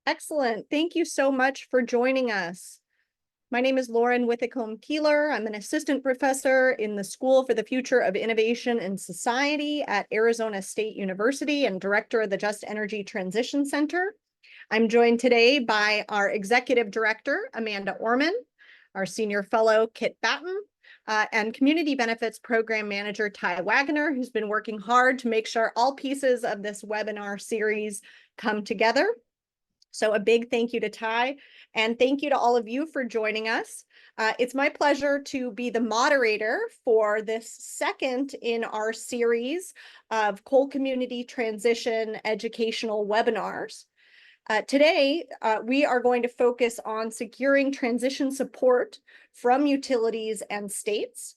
Excellent. Thank you so much for joining us. My name is Lauren Withicombe-Keeler. I'm an assistant professor in the School for the Future of Innovation and Society at Arizona State University and director of the Just Energy Transition Center. I'm joined today by our executive director, Amanda Orman, our senior fellow, Kit Batten, and community benefits program manager, Ty Wagner, who's been working hard to make sure all pieces of this webinar series come together. So a big thank you to Ty, and thank you to all of you for joining us. It's my pleasure to be the moderator for this second in our series of coal community transition educational webinars. Today, we are going to focus on securing transition support from utilities and states.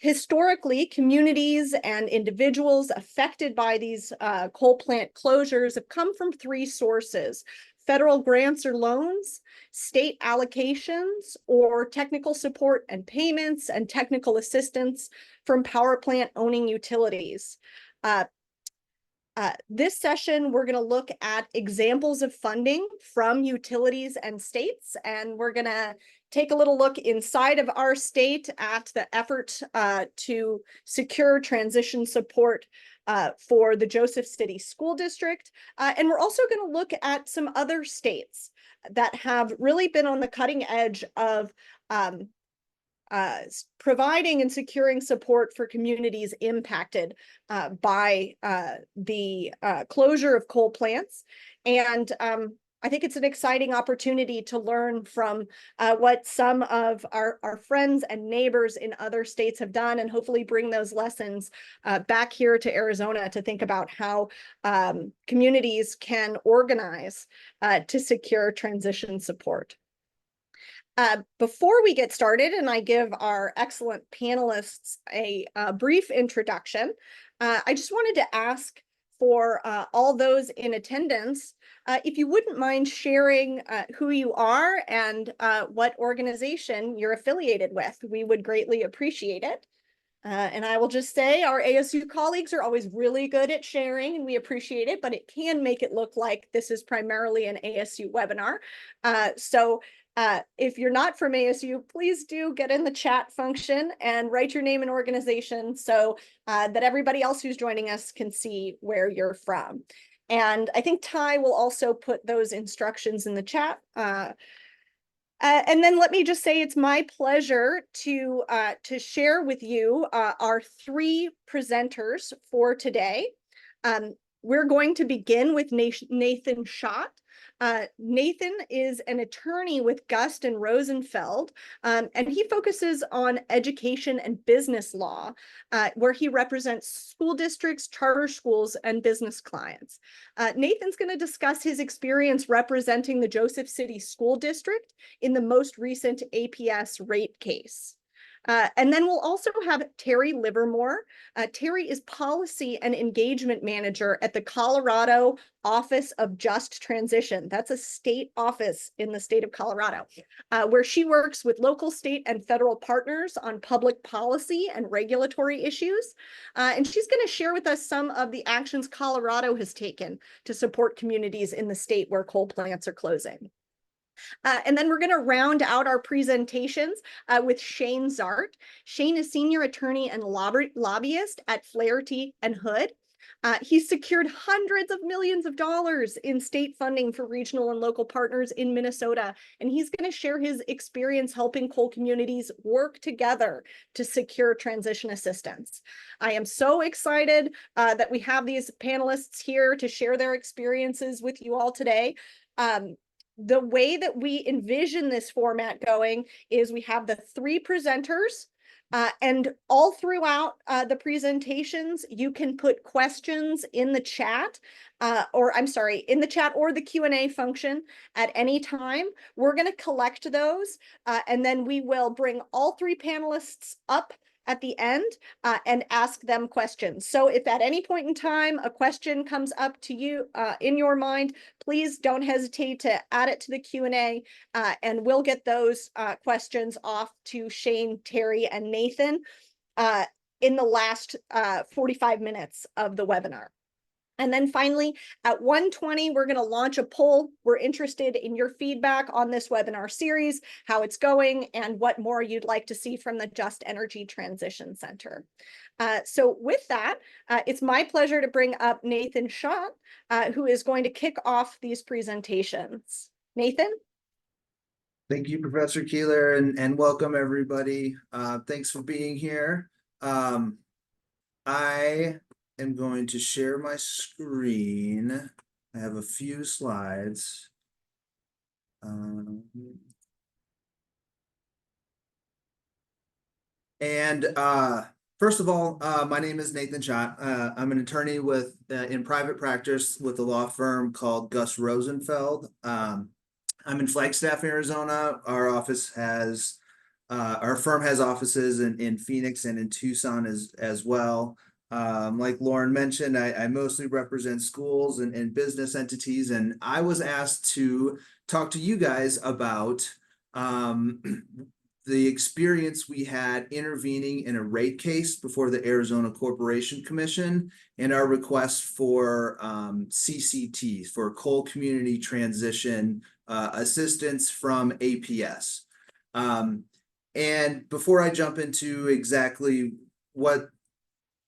Historically, communities and individuals affected by these coal plant closures have come from three sources: federal grants or loans, state allocations, or technical support and payments and technical assistance from power plant owning utilities. This session, we're going to look at examples of funding from utilities and states, and we're going to take a little look inside of our state at the effort to secure transition support for the Joseph City School District. And we're also going to look at some other states that have really been on the cutting edge of providing and securing support for communities impacted by the closure of coal plants. And I think it's an exciting opportunity to learn from what some of our friends and neighbors in other states have done, and hopefully bring those lessons back here to Arizona to think about how communities can organize to secure transition support. Before we get started and I give our excellent panelists a brief introduction, I just wanted to ask for all those in attendance, if you wouldn't mind sharing who you are and what organization you're affiliated with. We would greatly appreciate it. And I will just say our ASU colleagues are always really good at sharing, and we appreciate it, but it can make it look like this is primarily an ASU webinar. So if you're not from ASU, please do get in the chat function and write your name and organization so that everybody else who's joining us can see where you're from. And I think Ty will also put those instructions in the chat. And then let me just say it's my pleasure to share with you our three presenters for today. We're going to begin with Nathan Schott. Nathan is an attorney with Gust and Rosenfeld, and he focuses on education and business law, where he represents school districts, charter schools, and business clients. Nathan's going to discuss his experience representing the Joseph City School District in the most recent APS rate case. And then we'll also have Terry Livermore. Terry is Policy and Engagement Manager at the Colorado Office of Just Transition. That's a state office in the state of Colorado, where she works with local, state, and federal partners on public policy and regulatory issues. And she's going to share with us some of the actions Colorado has taken to support communities in the state where coal plants are closing. And then we're going to round out our presentations with Shane Zart. Shane is senior attorney and lobbyist at Flaherty and Hood. He's secured hundreds of millions of dollars in state funding for regional and local partners in Minnesota, and he's going to share his experience helping coal communities work together to secure transition assistance. I am so excited that we have these panelists here to share their experiences with you all today. The way that we envision this format going is we have the three presenters, and all throughout the presentations, you can put questions in the chat, in the chat or the Q&A function at any time. We're going to collect those, and then we will bring all three panelists up at the end and ask them questions. So if at any point in time a question comes up to you in your mind, please don't hesitate to add it to the Q&A, and we'll get those questions off to Shane, Terry, and Nathan in the last 45 minutes of the webinar. And then finally, at 1:20, we're going to launch a poll. We're interested in your feedback on this webinar series, how it's going, and what more you'd like to see from the Just Energy Transition Center. So with that, it's my pleasure to bring up Nathan Schott, who is going to kick off these presentations. Nathan? Thank you, Professor Keeler, and welcome everybody. Thanks for being here. I am going to share my screen. I have a few slides. First of all, my name is Nathan Schott. I'm an attorney in private practice with a law firm called Gus Rosenfeld. I'm in Flagstaff, Arizona. Our firm has offices in Phoenix and in Tucson as well. Like Lauren mentioned, I mostly represent schools and business entities, and I was asked to talk to you guys about the experience we had intervening in a rate case before the Arizona Corporation Commission and our request for CCTs, for Coal Community Transition assistance from APS. And before I jump into exactly what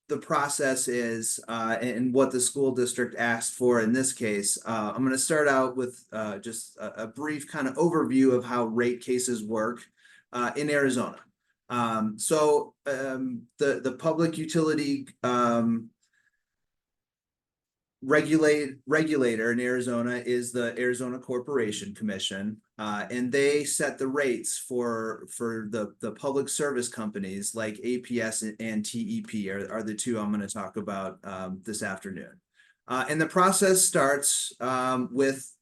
the process is and what the school district asked for in this case, I'm going to start out with just a brief kind of overview of how rate cases work in Arizona. The public utility regulator in Arizona is the Arizona Corporation Commission, and they set the rates for the public service companies like APS and TEP are the two I'm going to talk about this afternoon. And the process starts with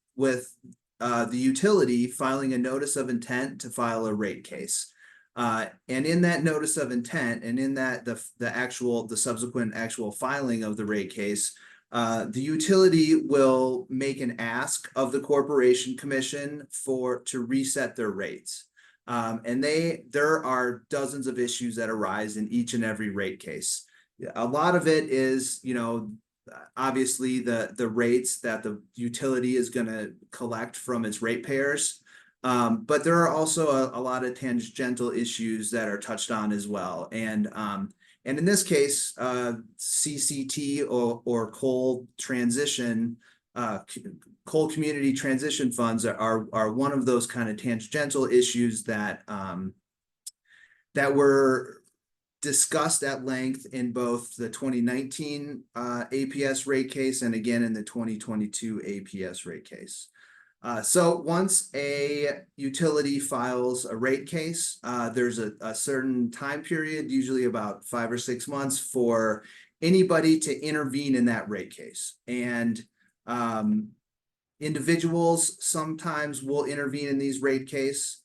the utility filing a notice of intent to file a rate case. And in that notice of intent, and in that the subsequent actual filing of the rate case, the utility will make an ask of the Corporation Commission to reset their rates. And there are dozens of issues that arise in each and every rate case. A lot of it is, obviously the rates that the utility is going to collect from its ratepayers. But there are also a lot of tangential issues that are touched on as well. And in this case, CCT or coal community transition funds are one of those kind of tangential issues that were discussed at length in both the 2019 APS rate case and again in the 2022 APS rate case. So once a utility files a rate case, there's a certain time period, usually about 5 or 6 months, for anybody to intervene in that rate case. And individuals sometimes will intervene in these rate cases.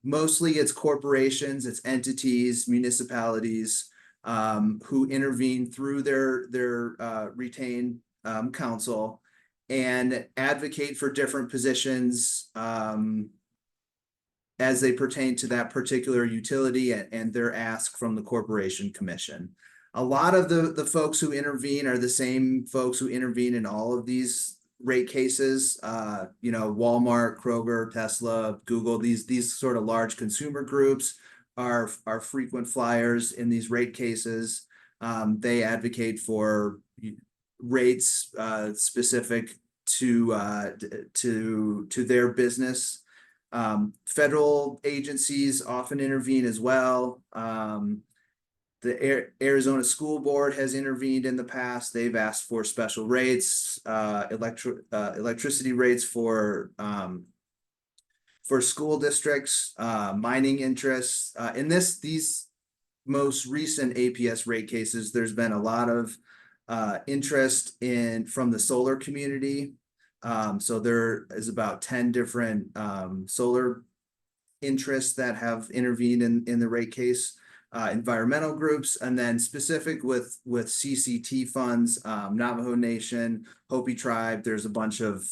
Mostly it's corporations, it's entities, municipalities who intervene through their retained counsel and advocate for different positions as they pertain to that particular utility and their ask from the Corporation Commission. A lot of the folks who intervene are the same folks who intervene in all of these rate cases. Walmart, Kroger, Tesla, Google, these sort of large consumer groups are frequent flyers in these rate cases. They advocate for rates specific to their business. Federal agencies often intervene as well. The Arizona School Board has intervened in the past. They've asked for special rates, electricity rates for school districts, mining interests. In these most recent APS rate cases, there's been a lot of interest from the solar community. So there is about 10 different solar interests that have intervened in the rate case. Environmental groups, and then specific with CCT funds, Navajo Nation, Hopi Tribe. There's a bunch of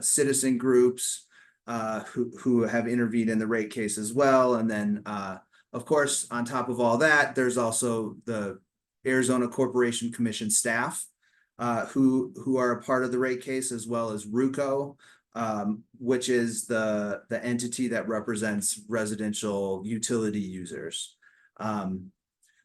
citizen groups who have intervened in the rate case as well. And then, of course, on top of all that, there's also the Arizona Corporation Commission staff who are a part of the rate case, as well as RUCO, which is the entity that represents residential utility users.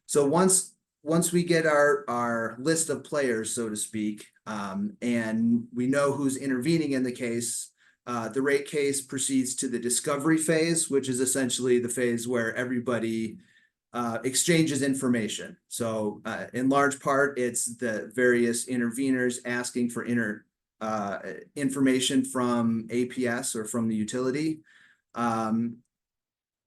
So once we get our list of players, so to speak, and we know who's intervening in the case, the rate case proceeds to the discovery phase, which is essentially the phase where everybody exchanges information. So in large part, it's the various interveners asking for information from APS or from the utility. The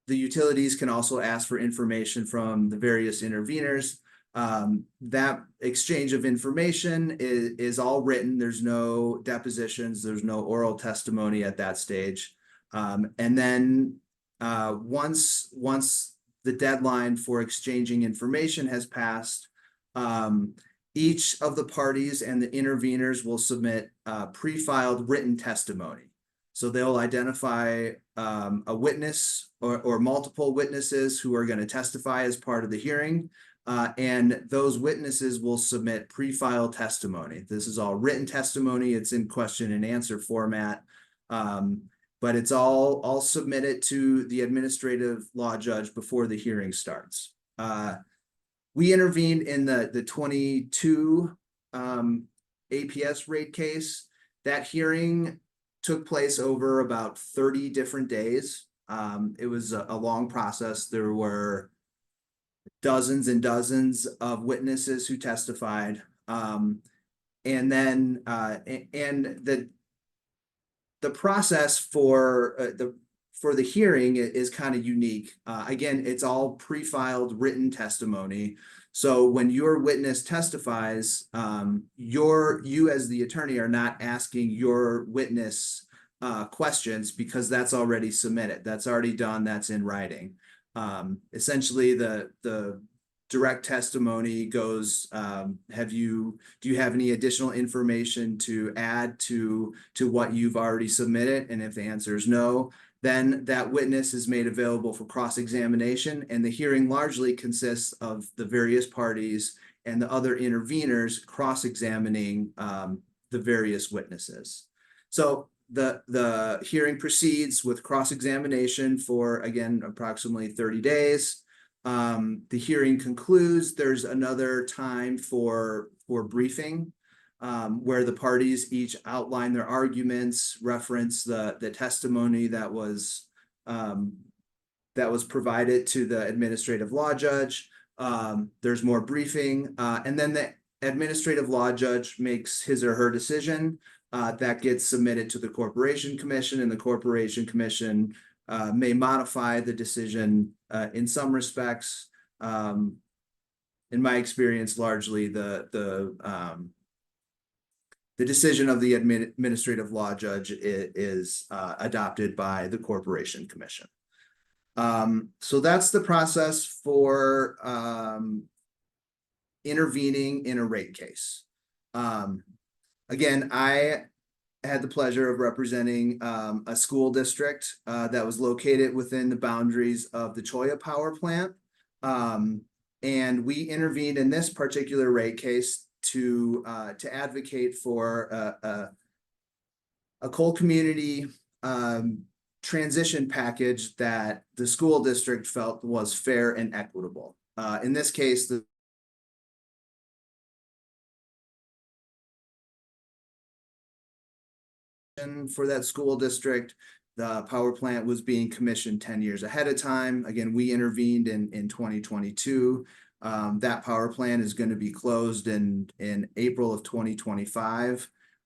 utilities can also ask for information from the various interveners. That exchange of information is all written. There's no depositions, there's no oral testimony at that stage. And then once the deadline for exchanging information has passed, each of the parties and the interveners will submit pre-filed written testimony. So they'll identify a witness or multiple witnesses who are going to testify as part of the hearing. And those witnesses will submit pre-filed testimony. This is all written testimony. It's in question and answer format. But it's all submitted to the administrative law judge before the hearing starts. We intervened in the 22 APS rate case. That hearing took place over about 30 different days. It was a long process. There were dozens and dozens of witnesses who testified. And then the process for the hearing is kind of unique. Again, it's all pre-filed written testimony. So when your witness testifies, you as the attorney are not asking your witness questions, because that's already submitted. That's already done. That's in writing. Essentially, the direct testimony goes, do you have any additional information to add to what you've already submitted? And if the answer is no, then that witness is made available for cross-examination, and the hearing largely consists of the various parties and the other interveners cross-examining the various witnesses. So the hearing proceeds with cross-examination for, again, approximately 30 days. The hearing concludes. There's another time for briefing, where the parties each outline their arguments, reference the testimony that was provided to the administrative law judge. There's more briefing, and then the administrative law judge makes his or her decision. That gets submitted to the Corporation Commission, and the Corporation Commission may modify the decision in some respects. In my experience, largely the decision of the administrative law judge is adopted by the Corporation Commission. So that's the process for intervening in a rate case. Again, I had the pleasure of representing a school district that was located within the boundaries of the Cholla power plant. And we intervened in this particular rate case to advocate for a coal community transition package that the school district felt was fair and equitable. In this case, for that school district, the power plant was being commissioned 10 years ahead of time. Again, we intervened in 2022. That power plant is going to be closed in April of 2025.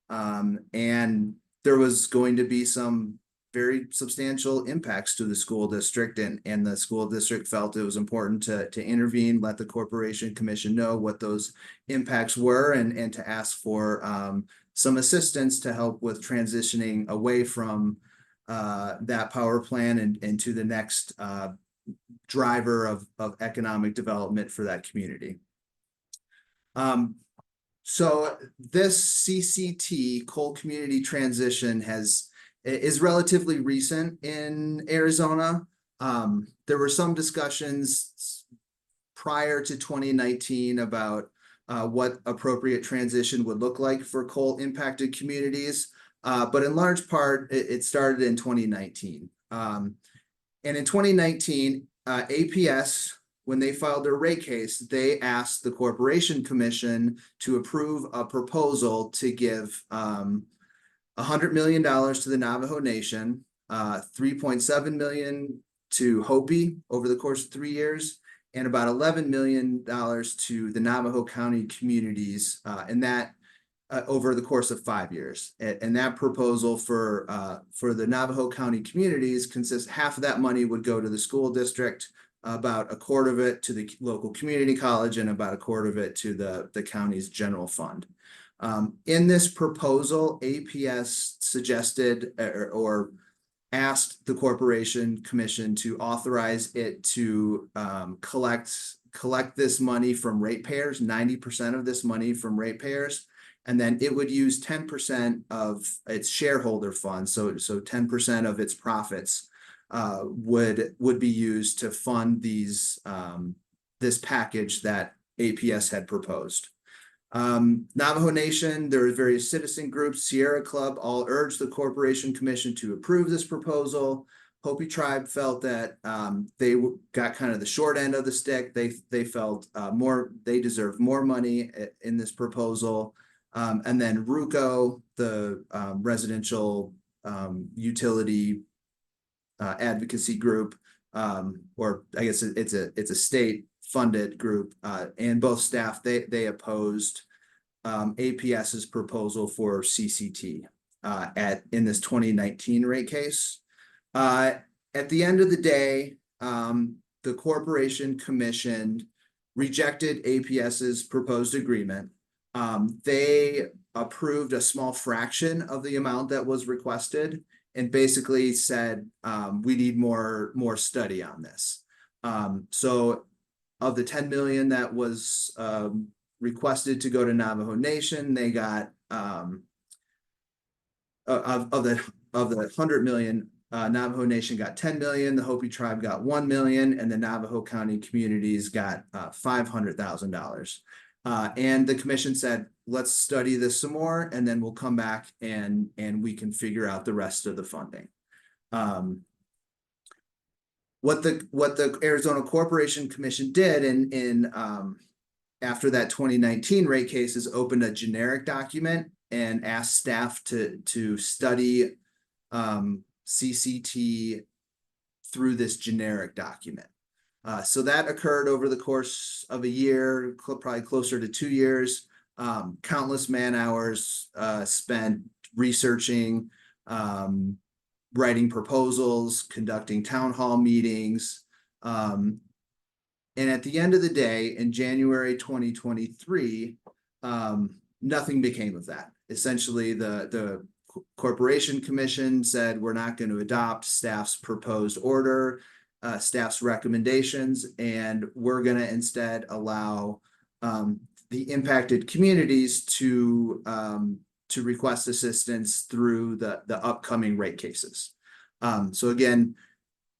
And there was going to be some very substantial impacts to the school district, and the school district felt it was important to intervene, let the Corporation Commission know what those impacts were, and to ask for some assistance to help with transitioning away from that power plant and to the next driver of economic development for that community. So this CCT, coal community transition, is relatively recent in Arizona. There were some discussions prior to 2019 about what appropriate transition would look like for coal impacted communities. But in large part, it started in 2019. And in 2019, APS, when they filed their rate case, they asked the Corporation Commission to approve a proposal to give $100 million to the Navajo Nation, $3.7 million to Hopi over the course of 3 years, and about $11 million to the Navajo County communities, and that over the course of 5 years. And that proposal for the Navajo County communities consists, half of that money would go to the school district, about a quarter of it to the local community college, and about a quarter of it to the county's general fund. In this proposal, APS suggested or asked the Corporation Commission to authorize it to collect this money from ratepayers, 90% of this money from ratepayers, and then it would use 10% of its shareholder funds, so 10% of its profits would be used to fund these this package that APS had proposed. Navajo Nation, there are various citizen groups, Sierra Club, all urged the Corporation Commission to approve this proposal. Hopi Tribe felt that they got kind of the short end of the stick. They felt they deserved more money in this proposal. And then RUCO, the residential utility advocacy group, or I guess it's a state funded group, and both staff, they opposed APS's proposal for CCT in this 2019 rate case. At the end of the day, the Corporation Commission rejected APS's proposed agreement. They approved a small fraction of the amount that was requested, and basically said, we need more study on this. So of the 10 million that was requested to go to Navajo Nation, they got of the 100 million, Navajo Nation got 10 million, the Hopi Tribe got 1 million, and the Navajo County communities got $500,000. And the commission said, let's study this some more, and then we'll come back and we can figure out the rest of the funding. What the Arizona Corporation Commission did after that 2019 rate case is opened a generic document and asked staff to study CCT through this generic document. So that occurred over the course of a year, probably closer to 2 years. Countless man hours spent researching, writing proposals, conducting town hall meetings. And at the end of the day, in January 2023, nothing became of that. Essentially, the Corporation Commission said, we're not going to adopt staff's proposed order, staff's recommendations, and we're going to instead allow the impacted communities to request assistance through the upcoming rate cases. So again,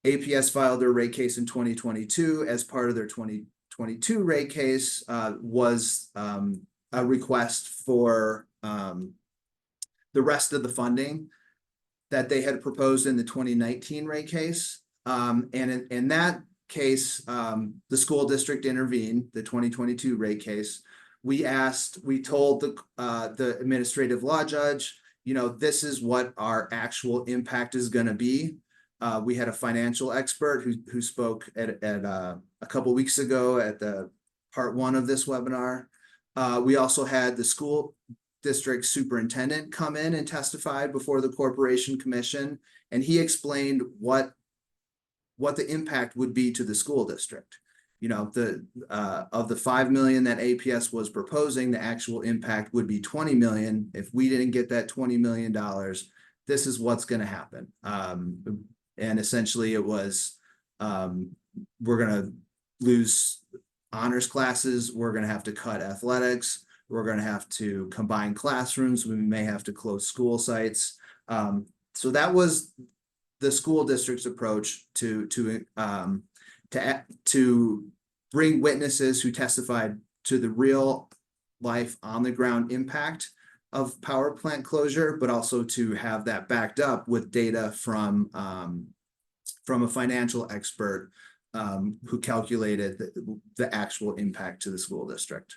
APS filed their rate case in 2022. As part of their 2022 rate case was a request for the rest of the funding that they had proposed in the 2019 rate case. And in that case, the school district intervened, the 2022 rate case. We told the administrative law judge, this is what our actual impact is going to be. We had a financial expert who spoke at a couple weeks ago at the part 1 of this webinar. We also had the school district superintendent come in and testify before the Corporation Commission, and he explained what the impact would be to the school district. Of the 5 million that APS was proposing, the actual impact would be 20 million. If we didn't get that $20 million, this is what's going to happen. And essentially it was, we're going to lose honors classes. We're going to have to cut athletics. We're going to have to combine classrooms. We may have to close school sites. So that was the school district's approach to bring witnesses who testified to the real life on the ground impact of power plant closure, but also to have that backed up with data from a financial expert who calculated the actual impact to the school district.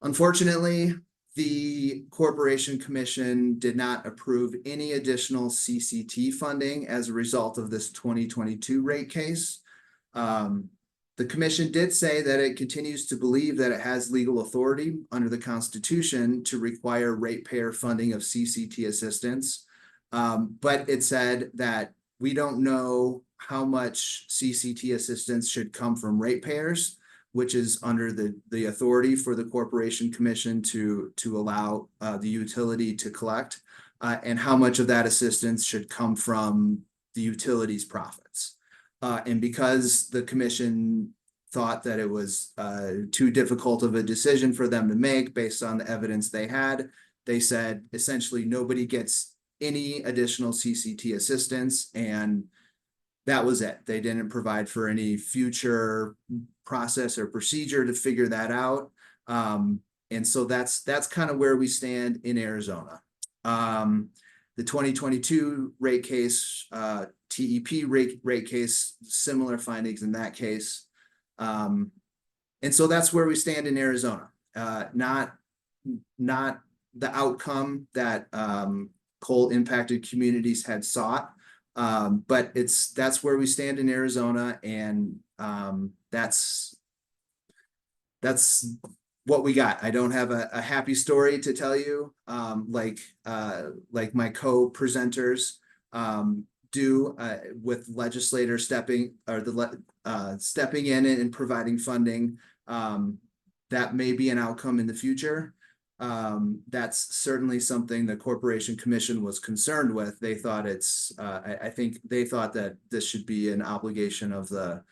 Unfortunately, the Corporation Commission did not approve any additional CCT funding as a result of this 2022 rate case. The commission did say that it continues to believe that it has legal authority under the Constitution to require ratepayer funding of CCT assistance. But it said that we don't know how much CCT assistance should come from ratepayers, which is under the authority for the Corporation Commission to allow the utility to collect, and how much of that assistance should come from the utility's profits. And because the commission thought that it was too difficult of a decision for them to make based on the evidence they had, they said essentially nobody gets any additional CCT assistance, and that was it. They didn't provide for any future process or procedure to figure that out. And so that's kind of where we stand in Arizona. The 2022 rate case, TEP rate case, similar findings in that case. And so that's where we stand in Arizona. Not the outcome that coal impacted communities had sought. But that's where we stand in Arizona, and that's what we got. I don't have a happy story to tell you, like my co-presenters do, with legislators stepping in and providing funding. That may be an outcome in the future. That's certainly something the Corporation Commission was concerned with. They thought I think they thought that this should be an obligation of the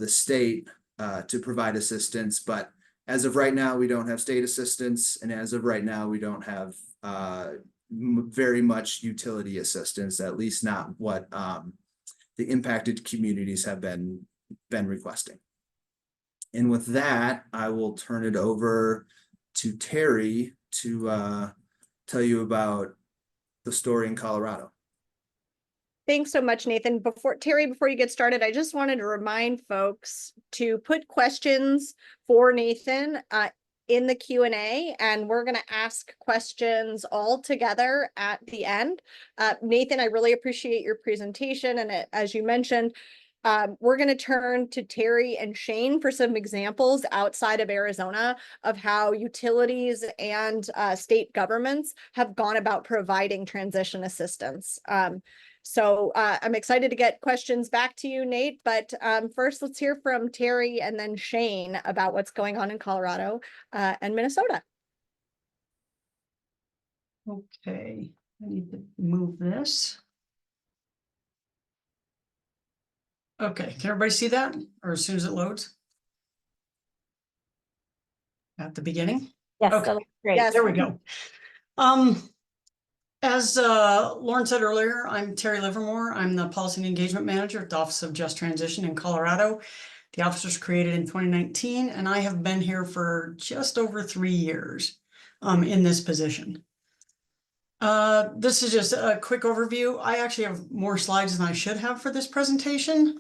state to provide assistance. But as of right now, we don't have state assistance. And as of right now, we don't have very much utility assistance, at least not what the impacted communities have been requesting. And with that, I will turn it over to Terry to tell you about the story in Colorado. Thanks so much, Nathan. Before you get started, I just wanted to remind folks to put questions for Nathan in the Q&A, and we're going to ask questions all together at the end. Nathan, I really appreciate your presentation, and as you mentioned, we're going to turn to Terry and Shane for some examples outside of Arizona of how utilities and state governments have gone about providing transition assistance. So I'm excited to get questions back to you, Nate, but first let's hear from Terry and then Shane about what's going on in Colorado and Minnesota. Okay, I need to move this. Okay, can everybody see that? Or as soon as it loads? At the beginning? Yes, Okay. that looks great. Yes. There we go. As Lauren said earlier, I'm Terry Livermore. I'm the Policy and Engagement Manager at the Office of Just Transition in Colorado. The office was created in 2019, and I have been here for just over 3 years in this position. This is just a quick overview. I actually have more slides than I should have for this presentation,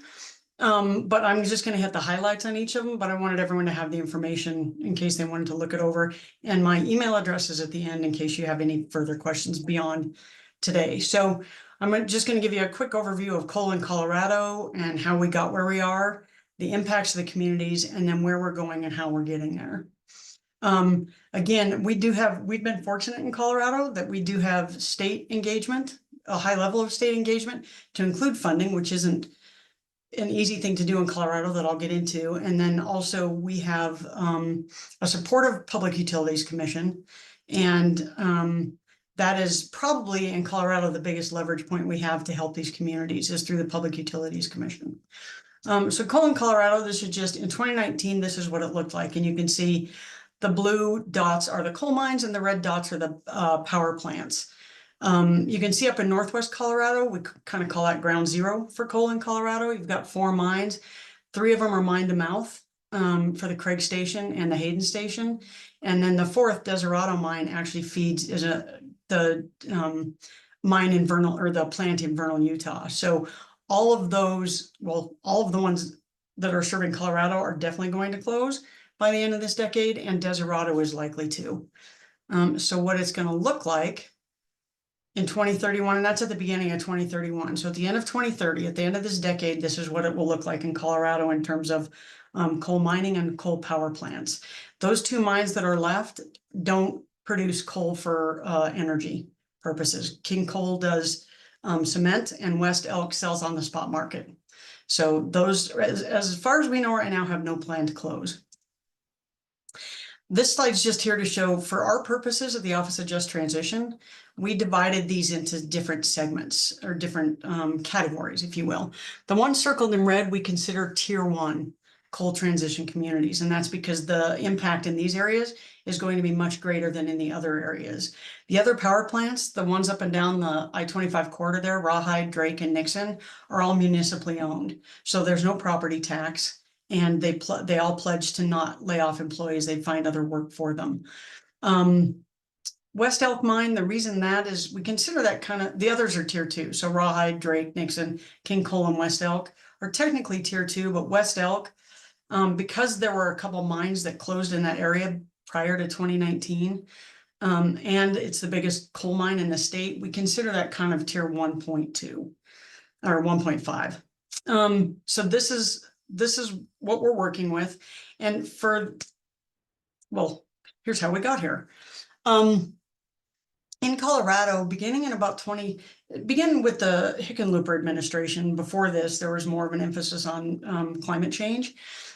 but I'm just going to hit the highlights on each of them, but I wanted everyone to have the information in case they wanted to look it over. And my email address is at the end in case you have any further questions beyond today. So I'm just going to give you a quick overview of coal in Colorado and how we got where we are, the impacts of the communities, and then where we're going and how we're getting there. Again, we've been fortunate in Colorado that we do have state engagement, a high level of state engagement, to include funding, which isn't an easy thing to do in Colorado that I'll get into. And then also we have a supportive Public Utilities Commission. And that is probably in Colorado the biggest leverage point we have to help these communities is through the Public Utilities Commission. So coal in Colorado, this is just in 2019, this is what it looked like. And you can see the blue dots are the coal mines and the red dots are the power plants. You can see up in Northwest Colorado, we kind of call that ground zero for coal in Colorado. You've got 4 mines, 3 of them are mine to mouth. for the Craig Station and the Hayden Station. And then the fourth Desirado mine actually feeds the mine in Vernal, or the plant in Vernal, Utah. So all of those, well, all of the ones that are serving Colorado are definitely going to close by the end of this decade, and Desirado is likely to. So what it's going to look like in 2031, and that's at the beginning of 2031. So at the end of 2030, at the end of this decade, this is what it will look like in Colorado in terms of coal mining and coal power plants. Those two mines that are left don't produce coal for energy purposes. King Coal does cement, and West Elk sells on the spot market. So those, as far as we know right now, have no plan to close. This slide's just here to show, for our purposes at the Office of Just Transition, we divided these into different segments, or different categories, if you will. The one circled in red, we consider Tier 1 coal transition communities, and that's because the impact in these areas is going to be much greater than in the other areas. The other power plants, the ones up and down the I-25 corridor there, Rawhide, Drake, and Nixon, are all municipally owned. So there's no property tax. And they all pledge to not lay off employees. They find other work for them. West Elk Mine, the reason that is, we consider that kind of, the others are Tier 2. So Rawhide, Drake, Nixon, King Coal, and West Elk are technically Tier 2, but West Elk, because there were a couple mines that closed in that area prior to 2019, and it's the biggest coal mine in the state, we consider that kind of Tier 1.2 or 1.5. So this is what we're working with. And well, here's how we got here. In Colorado, beginning with the Hickenlooper administration. Before this, there was more of an emphasis on climate change.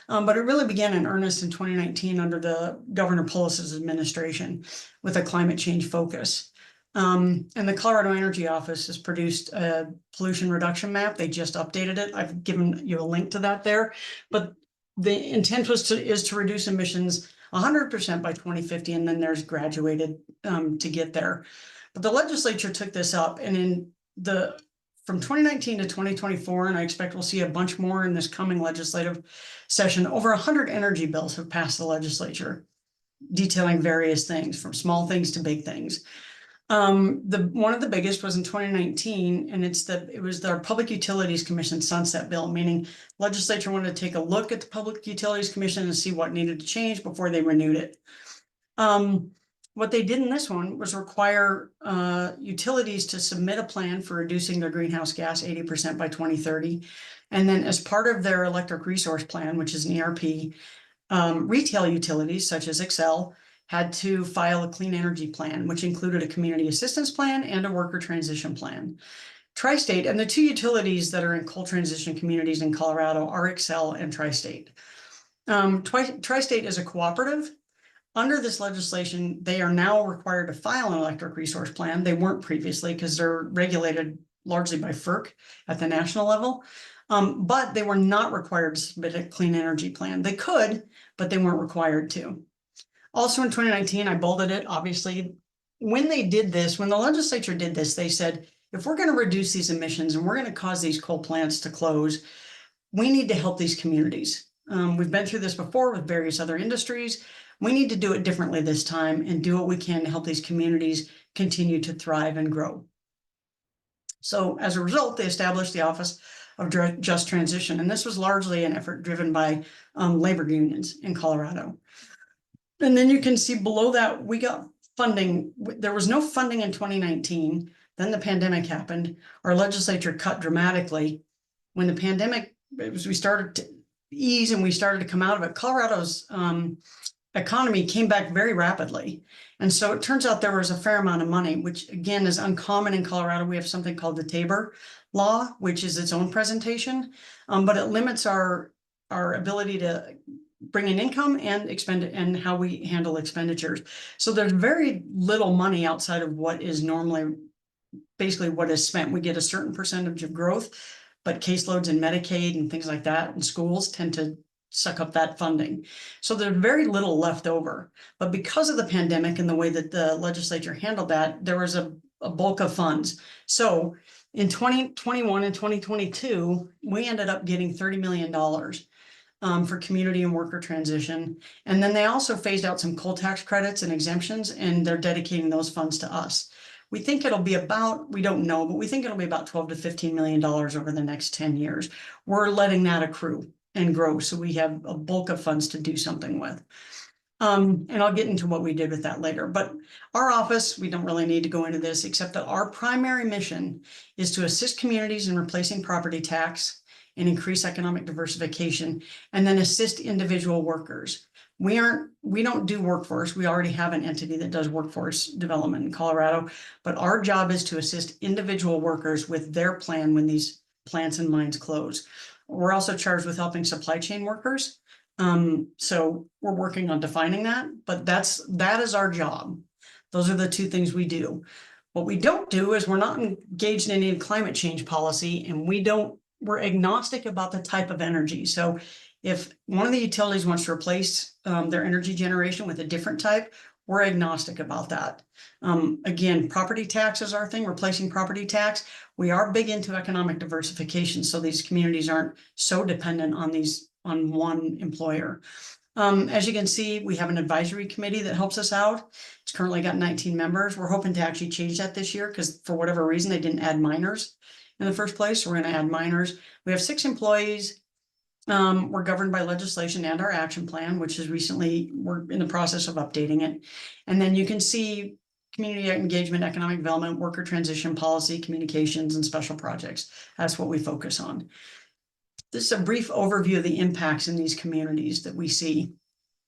But it really began in earnest in 2019 under the Governor Polis's administration with a climate change focus. And the Colorado Energy Office has produced a pollution reduction map. They just updated it. I've given you a link to that there. But the intent is to reduce emissions 100% by 2050, and then there's graduated to get there. But the legislature took this up, and from 2019 to 2024, and I expect we'll see a bunch more in this coming legislative session, over 100 energy bills have passed the legislature, detailing various things, from small things to big things. One of the biggest was in 2019, and it was the Public Utilities Commission sunset bill, meaning legislature wanted to take a look at the Public Utilities Commission and see what needed to change before they renewed it. What they did in this one was require utilities to submit a plan for reducing their greenhouse gas 80% by 2030. And then as part of their electric resource plan, which is an ERP, retail utilities such as Xcel had to file a clean energy plan, which included a community assistance plan and a worker transition plan. Tri-State, and the two utilities that are in coal transition communities in Colorado are Xcel and Tri-State. Tri-State is a cooperative. Under this legislation, they are now required to file an electric resource plan. They weren't previously because they're regulated largely by FERC at the national level. But they were not required to submit a clean energy plan. They could, but they weren't required to. Also in 2019, I bolded it, obviously, when they did this, when the legislature did this, they said, if we're going to reduce these emissions and we're going to cause these coal plants to close, we need to help these communities. We've been through this before with various other industries. We need to do it differently this time and do what we can to help these communities continue to thrive and grow. So as a result, they established the Office of Just Transition, and this was largely an effort driven by labor unions in Colorado. And then you can see below that, we got funding. There was no funding in 2019. Then the pandemic happened. Our legislature cut dramatically. When the pandemic, we started to ease and we started to come out of it, Colorado's economy came back very rapidly. And so it turns out there was a fair amount of money, which again is uncommon in Colorado. We have something called the Tabor Law, which is its own presentation, but it limits our ability to bring in income and expend it and how we handle expenditures. So there's very little money outside of what is normally basically what is spent. We get a certain percentage of growth, but caseloads and Medicaid and things like that and schools tend to suck up that funding. So there's very little left over. But because of the pandemic and the way that the legislature handled that, there was a bulk of funds. So in 2021 and 2022, we ended up getting $30 million. for community and worker transition. And then they also phased out some coal tax credits and exemptions, and they're dedicating those funds to us. We think it'll be about, we don't know, but we think it'll be about $12 to $15 million over the next 10 years. We're letting that accrue and grow, so we have a bulk of funds to do something with. And I'll get into what we did with that later. But our office, we don't really need to go into this, except that our primary mission is to assist communities in replacing property tax and increase economic diversification, and then assist individual workers. We don't do workforce. We already have an entity that does workforce development in Colorado, but our job is to assist individual workers with their plan when these plants and mines close. We're also charged with helping supply chain workers. So we're working on defining that, but that is our job. Those are the two things we do. What we don't do is we're not engaged in any climate change policy, and we're agnostic about the type of energy. So if one of the utilities wants to replace their energy generation with a different type, we're agnostic about that. Again, property tax is our thing, replacing property tax. We are big into economic diversification, so these communities aren't so dependent on one employer. As you can see, we have an advisory committee that helps us out. It's currently got 19 members. We're hoping to actually change that this year because for whatever reason, they didn't add minors in the first place. So we're going to add minors. We have 6 employees. We're governed by legislation and our action plan, which is we're in the process of updating it. And then you can see community engagement, economic development, worker transition policy, communications, and special projects. That's what we focus on. This is a brief overview of the impacts in these communities that we see.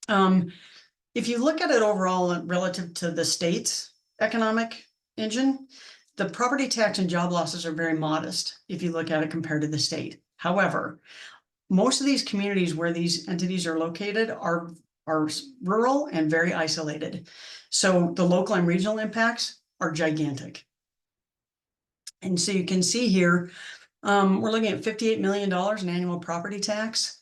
If you look at it overall relative to the state's economic engine, the property tax and job losses are very modest if you look at it compared to the state. However, most of these communities where these entities are located are rural and very isolated. So the local and regional impacts are gigantic. And so you can see here, we're looking at $58 million in annual property tax.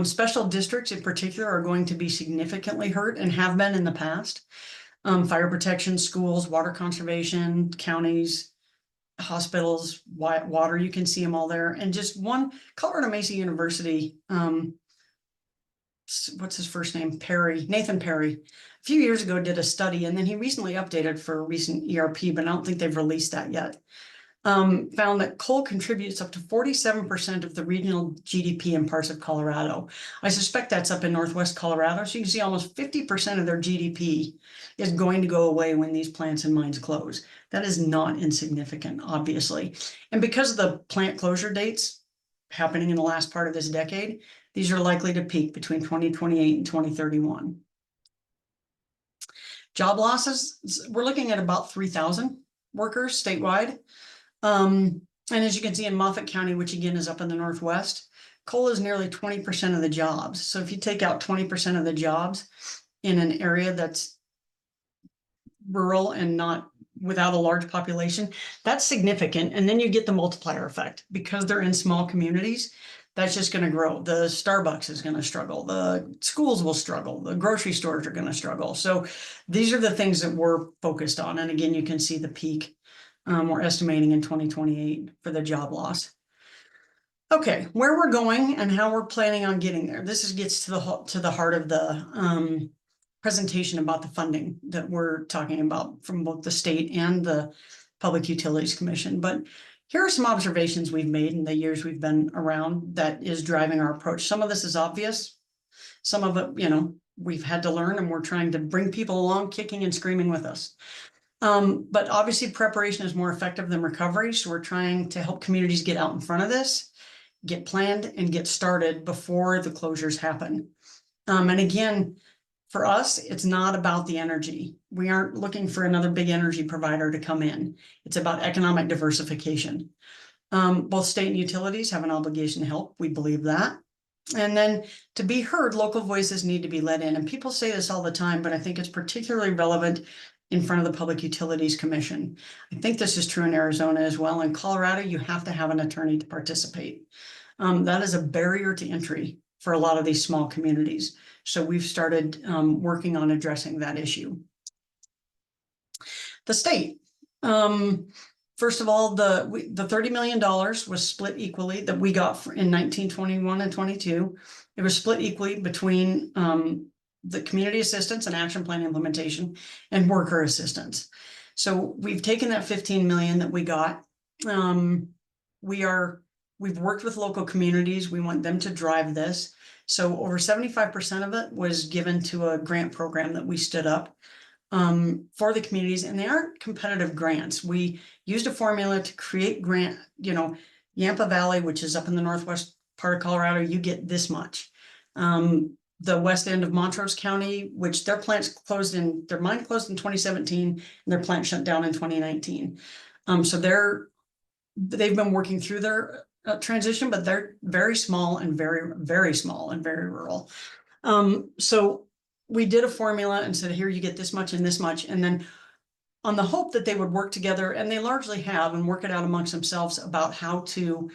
Special districts in particular are going to be significantly hurt and have been in the past. Fire protection, schools, water conservation, counties, hospitals, water, you can see them all there. And just one, Colorado Mesa University, what's his first name? Nathan Perry, a few years ago did a study, and then he recently updated for a recent ERP, but I don't think they've released that yet. Found that coal contributes up to 47% of the regional GDP in parts of Colorado. I suspect that's up in Northwest Colorado. So you can see almost 50% of their GDP is going to go away when these plants and mines close. That is not insignificant, obviously. And because of the plant closure dates happening in the last part of this decade, these are likely to peak between 2028 and 2031. Job losses, we're looking at about 3,000 workers statewide. And as you can see in Moffat County, which again is up in the Northwest, coal is nearly 20% of the jobs. So if you take out 20% of the jobs in an area that's rural and not without a large population, that's significant. And then you get the multiplier effect because they're in small communities. That's just going to grow. The Starbucks is going to struggle. The schools will struggle. The grocery stores are going to struggle. So these are the things that we're focused on. And again, you can see the peak. We're estimating in 2028 for the job loss. Okay, where we're going and how we're planning on getting there. This gets to the heart of the presentation about the funding that we're talking about from both the state and the Public Utilities Commission. But here are some observations we've made in the years we've been around that is driving our approach. Some of this is obvious. Some of it, we've had to learn, and we're trying to bring people along kicking and screaming with us. But obviously preparation is more effective than recovery. So we're trying to help communities get out in front of this, get planned and get started before the closures happen. And again, for us, it's not about the energy. We aren't looking for another big energy provider to come in. It's about economic diversification. Both state and utilities have an obligation to help. We believe that. And then to be heard, local voices need to be let in. And people say this all the time, but I think it's particularly relevant in front of the Public Utilities Commission. I think this is true in Arizona as well. In Colorado, you have to have an attorney to participate. That is a barrier to entry for a lot of these small communities. So we've started working on addressing that issue. The state. First of all, the $30 million was split equally that we got in 1921 and 22. It was split equally between the community assistance and action plan implementation and worker assistance. So we've taken that 15 million that we got. We've worked with local communities. We want them to drive this. So over 75% of it was given to a grant program that we stood up for the communities, and they aren't competitive grants. We used a formula to create grant, Yampa Valley, which is up in the northwest part of Colorado, you get this much. The west end of Montrose County, which their mine closed in 2017, and their plant shut down in 2019. So they've been working through their transition, but they're very small and very, very small and very rural. So we did a formula and said, here, you get this much and this much. And then on the hope that they would work together, and they largely have, and work it out amongst themselves about how to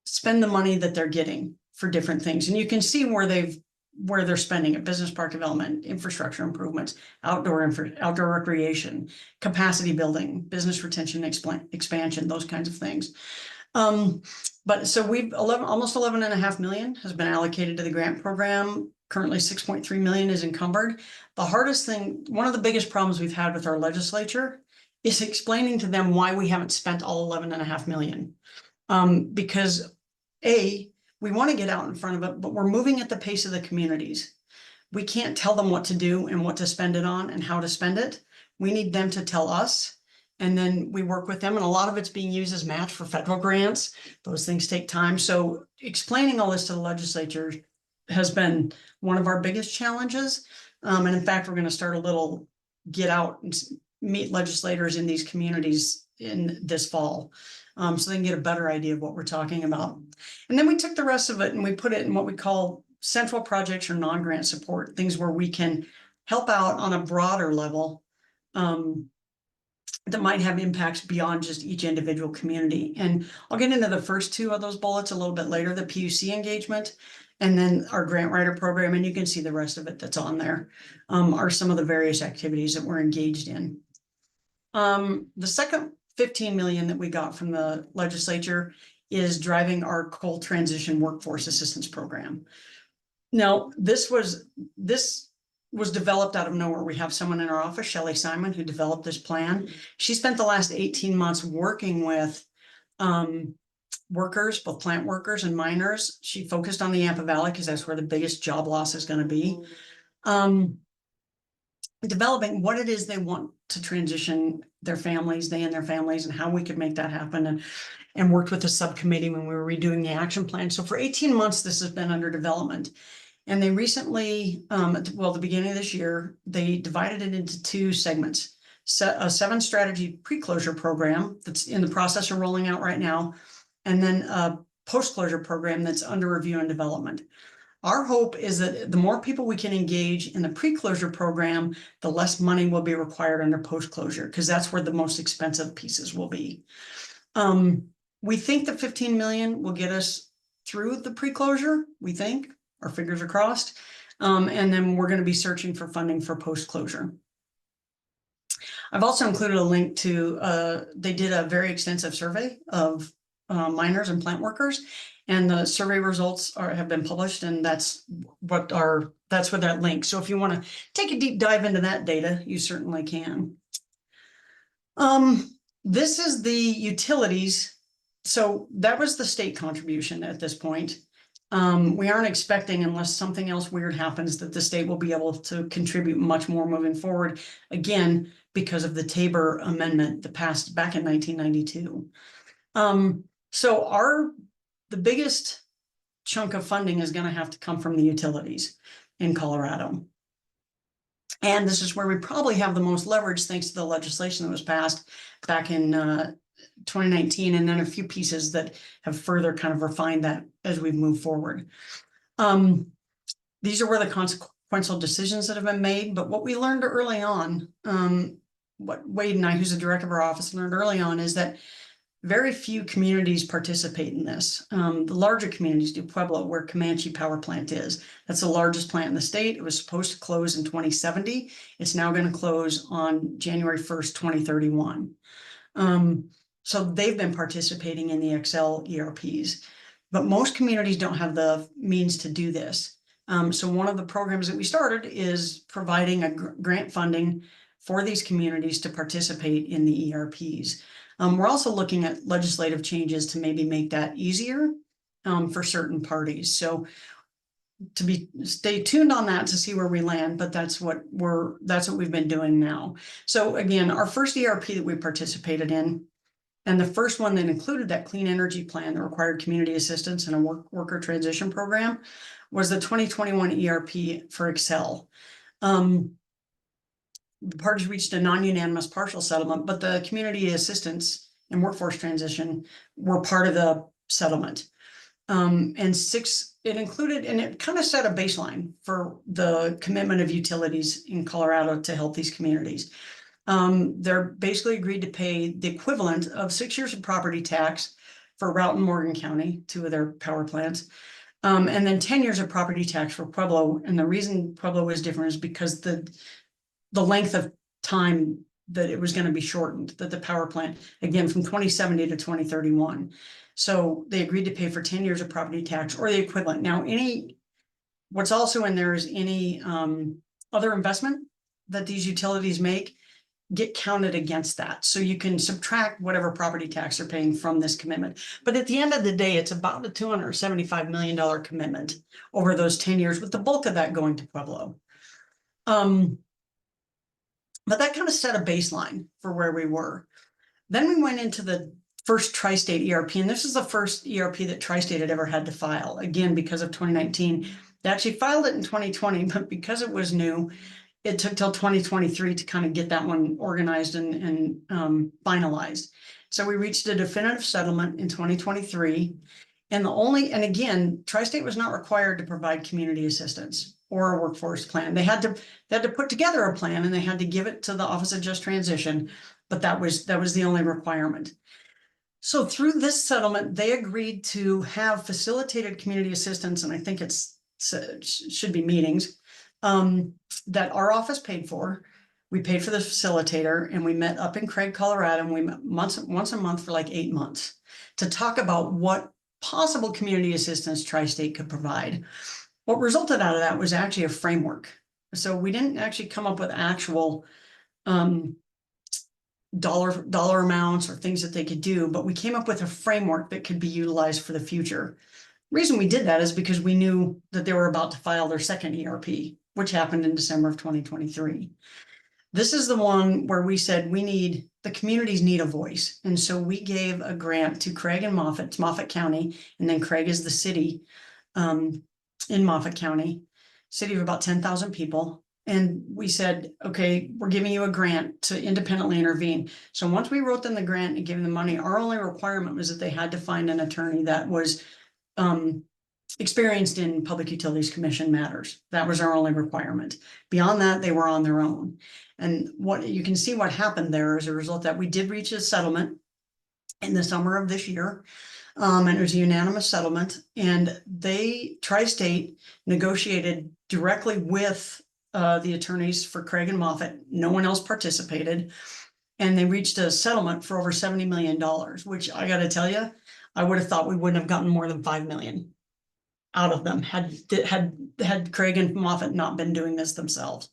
spend the money that they're getting for different things. And you can see where they're spending it: business park development, infrastructure improvements, outdoor recreation, capacity building, business retention, expansion, those kinds of things. But so almost 11.5 million has been allocated to the grant program. Currently 6.3 million is encumbered. The hardest thing, one of the biggest problems we've had with our legislature is explaining to them why we haven't spent all 11.5 million. Because we want to get out in front of it, but we're moving at the pace of the communities. We can't tell them what to do and what to spend it on and how to spend it. We need them to tell us, and then we work with them. And a lot of it's being used as match for federal grants. Those things take time. So explaining all this to the legislature has been one of our biggest challenges. And in fact, we're going to start a little get out and meet legislators in these communities in this fall, so they can get a better idea of what we're talking about. And then we took the rest of it and we put it in what we call central projects or non-grant support, things where we can help out on a broader level that might have impacts beyond just each individual community. And I'll get into the first two of those bullets a little bit later, the PUC engagement, and then our grant writer program. And you can see the rest of it that's on there are some of the various activities that we're engaged in. The second 15 million that we got from the legislature is driving our coal transition workforce assistance program. Now, this was developed out of nowhere. We have someone in our office, Shelley Simon, who developed this plan. She spent the last 18 months working with workers, both plant workers and miners. She focused on the Yampa Valley because that's where the biggest job loss is going to be. Developing what it is they want to transition their families, they and their families, and how we could make that happen, and worked with the subcommittee when we were redoing the action plan. So for 18 months, this has been under development. And they recently, the beginning of this year, they divided it into two segments. A 7-strategy pre-closure program that's in the process of rolling out right now, and then a post-closure program that's under review and development. Our hope is that the more people we can engage in the pre-closure program, the less money will be required under post-closure, because that's where the most expensive pieces will be. We think that 15 million will get us through the pre-closure. We think our fingers are crossed. And then we're going to be searching for funding for post-closure. I've also included a link to, they did a very extensive survey of miners and plant workers, and the survey results have been published, and that's with that link. So if you want to take a deep dive into that data, you certainly can. This is the utilities. So that was the state contribution at this point. We aren't expecting, unless something else weird happens, that the state will be able to contribute much more moving forward, again, because of the Tabor Amendment that passed back in 1992. So the biggest chunk of funding is going to have to come from the utilities in Colorado. And this is where we probably have the most leverage, thanks to the legislation that was passed back in 2019, and then a few pieces that have further kind of refined that as we've moved forward. These are where the consequential decisions that have been made. But what we learned early on, what Wade and I, who's the director of our office, learned early on, is that very few communities participate in this. The larger communities do. Pueblo, where Comanche Power Plant is. That's the largest plant in the state. It was supposed to close in 2070. It's now going to close on January 1st, 2031. So they've been participating in the Excel ERPs, but most communities don't have the means to do this. So one of the programs that we started is providing a grant funding for these communities to participate in the ERPs. We're also looking at legislative changes to maybe make that easier for certain parties. So stay tuned on that to see where we land, but that's what we've been doing now. So again, our first ERP that we participated in, and the first one that included that clean energy plan that required community assistance and a worker transition program, was the 2021 ERP for Excel. The parties reached a non-unanimous partial settlement, but the community assistance and workforce transition were part of the settlement. It included, and it kind of set a baseline for the commitment of utilities in Colorado to help these communities. They're basically agreed to pay the equivalent of 6 years of property tax for Routt and Morgan County, 2 of their power plants, and then 10 years of property tax for Pueblo. And the reason Pueblo is different is because the length of time that it was going to be shortened, that the power plant, again, from 2070 to 2031. So they agreed to pay for 10 years of property tax or the equivalent. Now, what's also in there is any other investment that these utilities make get counted against that. So you can subtract whatever property tax they're paying from this commitment. But at the end of the day, it's about a $275 million commitment over those 10 years, with the bulk of that going to Pueblo. But that kind of set a baseline for where we were. Then we went into the first tri-state ERP, and this is the first ERP that tri-state had ever had to file. Again, because of 2019, they actually filed it in 2020, but because it was new, it took till 2023 to kind of get that one organized and finalized. So we reached a definitive settlement in 2023. And again, tri-state was not required to provide community assistance or a workforce plan. They had to put together a plan, and they had to give it to the Office of Just Transition, but that was the only requirement. So through this settlement, they agreed to have facilitated community assistance, and I think it should be meetings that our office paid for. We paid for the facilitator, and we met up in Craig, Colorado, and we met once a month for like 8 months to talk about what possible community assistance tri-state could provide. What resulted out of that was actually a framework. So we didn't actually come up with actual dollar amounts or things that they could do, but we came up with a framework that could be utilized for the future. The reason we did that is because we knew that they were about to file their second ERP, which happened in December of 2023. This is the one where we said the communities need a voice. And so we gave a grant to Craig and Moffett. It's Moffett County, and then Craig is the city in Moffett County, city of about 10,000 people. And we said, okay, we're giving you a grant to independently intervene. So once we wrote them the grant and gave them the money, our only requirement was that they had to find an attorney that was experienced in Public Utilities Commission matters. That was our only requirement. Beyond that, they were on their own. And what you can see what happened there as a result that we did reach a settlement in the summer of this year. And it was a unanimous settlement, and tri-state negotiated directly with the attorneys for Craig and Moffett. No one else participated, and they reached a settlement for over $70 million, which I got to tell you, I would have thought we wouldn't have gotten more than $5 million out of them had Craig and Moffett not been doing this themselves.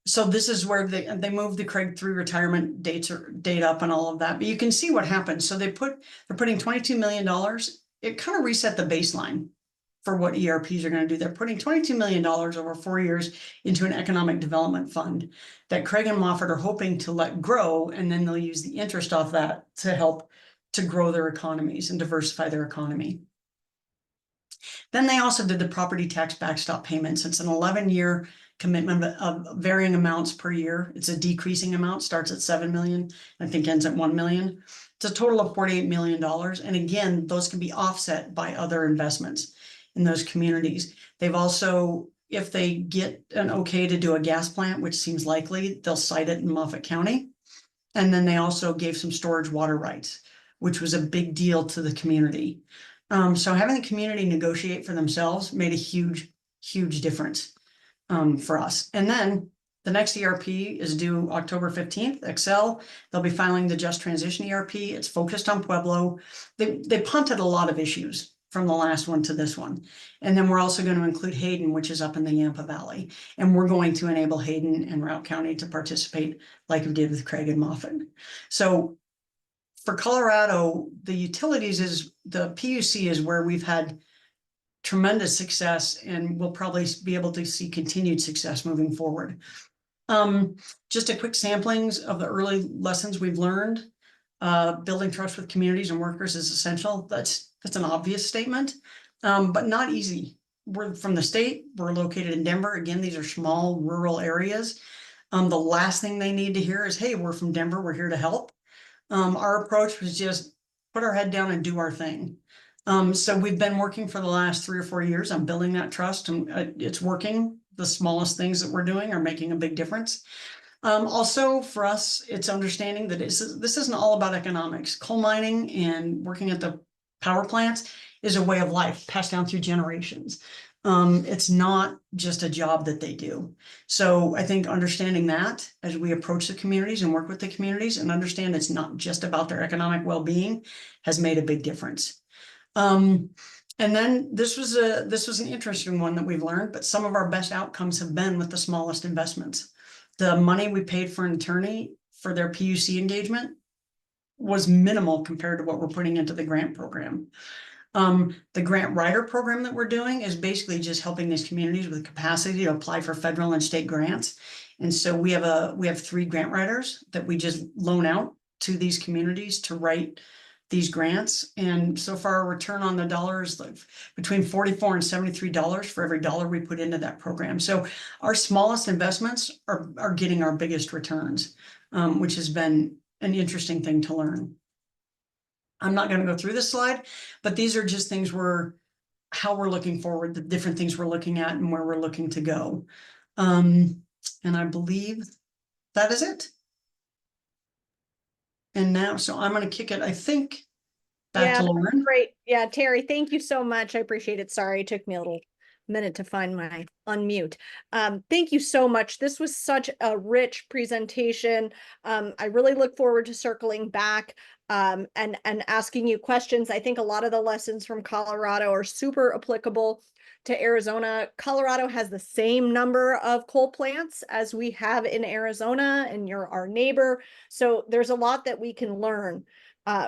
So this is where they moved the Craig 3 retirement date up and all of that. But you can see what happened. So they're putting $22 million. It kind of reset the baseline for what ERPs are going to do. They're putting $22 million over 4 years into an economic development fund that Craig and Moffett are hoping to let grow, and then they'll use the interest off that to help to grow their economies and diversify their economy. Then they also did the property tax backstop payments. It's an 11-year commitment of varying amounts per year. It's a decreasing amount, starts at 7 million, I think ends at 1 million. It's a total of $48 million. And again, those can be offset by other investments in those communities. They've also, if they get an okay to do a gas plant, which seems likely, they'll site it in Moffett County. And then they also gave some storage water rights, which was a big deal to the community. So having the community negotiate for themselves made a huge, huge difference for us. And then The next ERP is due October 15th, Excel. They'll be filing the Just Transition ERP. It's focused on Pueblo. They punted a lot of issues from the last one to this one. And then we're also going to include Hayden, which is up in the Yampa Valley. And we're going to enable Hayden and Route County to participate like we did with Craig and Moffett. So for Colorado, the utilities is, the PUC is where we've had tremendous success, and we'll probably be able to see continued success moving forward. Just a quick samplings of the early lessons we've learned. Building trust with communities and workers is essential. That's an obvious statement, but not easy. We're from the state, we're located in Denver. Again, these are small rural areas. The last thing they need to hear is, hey, we're from Denver, we're here to help. Our approach was just put our head down and do our thing. So we've been working for the last 3 or 4 years on building that trust, and it's working. The smallest things that we're doing are making a big difference. Also for us, it's understanding that this isn't all about economics. Coal mining and working at the power plants is a way of life passed down through generations. It's not just a job that they do. So I think understanding that as we approach the communities and work with the communities and understand it's not just about their economic well-being has made a big difference. And then this was an interesting one that we've learned, but some of our best outcomes have been with the smallest investments. The money we paid for an attorney for their PUC engagement was minimal compared to what we're putting into the grant program. The grant writer program that we're doing is basically just helping these communities with capacity to apply for federal and state grants. And so we have 3 grant writers that we just loan out to these communities to write these grants. And so far our return on the dollar is like between $44 and $73 for every dollar we put into that program. So our smallest investments are getting our biggest returns, which has been an interesting thing to learn. I'm not going to go through this slide, but these are just things how we're looking forward, the different things we're looking at and where we're looking to go. And I believe that is it. And now, so I'm going to kick it, I think, back to Lauren. Great. Yeah, Terry, thank you so much. I appreciate it. Sorry, it took me a little minute to find my unmute. Thank you so much. This was such a rich presentation. I really look forward to circling back and asking you questions. I think a lot of the lessons from Colorado are super applicable to Arizona. Colorado has the same number of coal plants as we have in Arizona, and you're our neighbor. So there's a lot that we can learn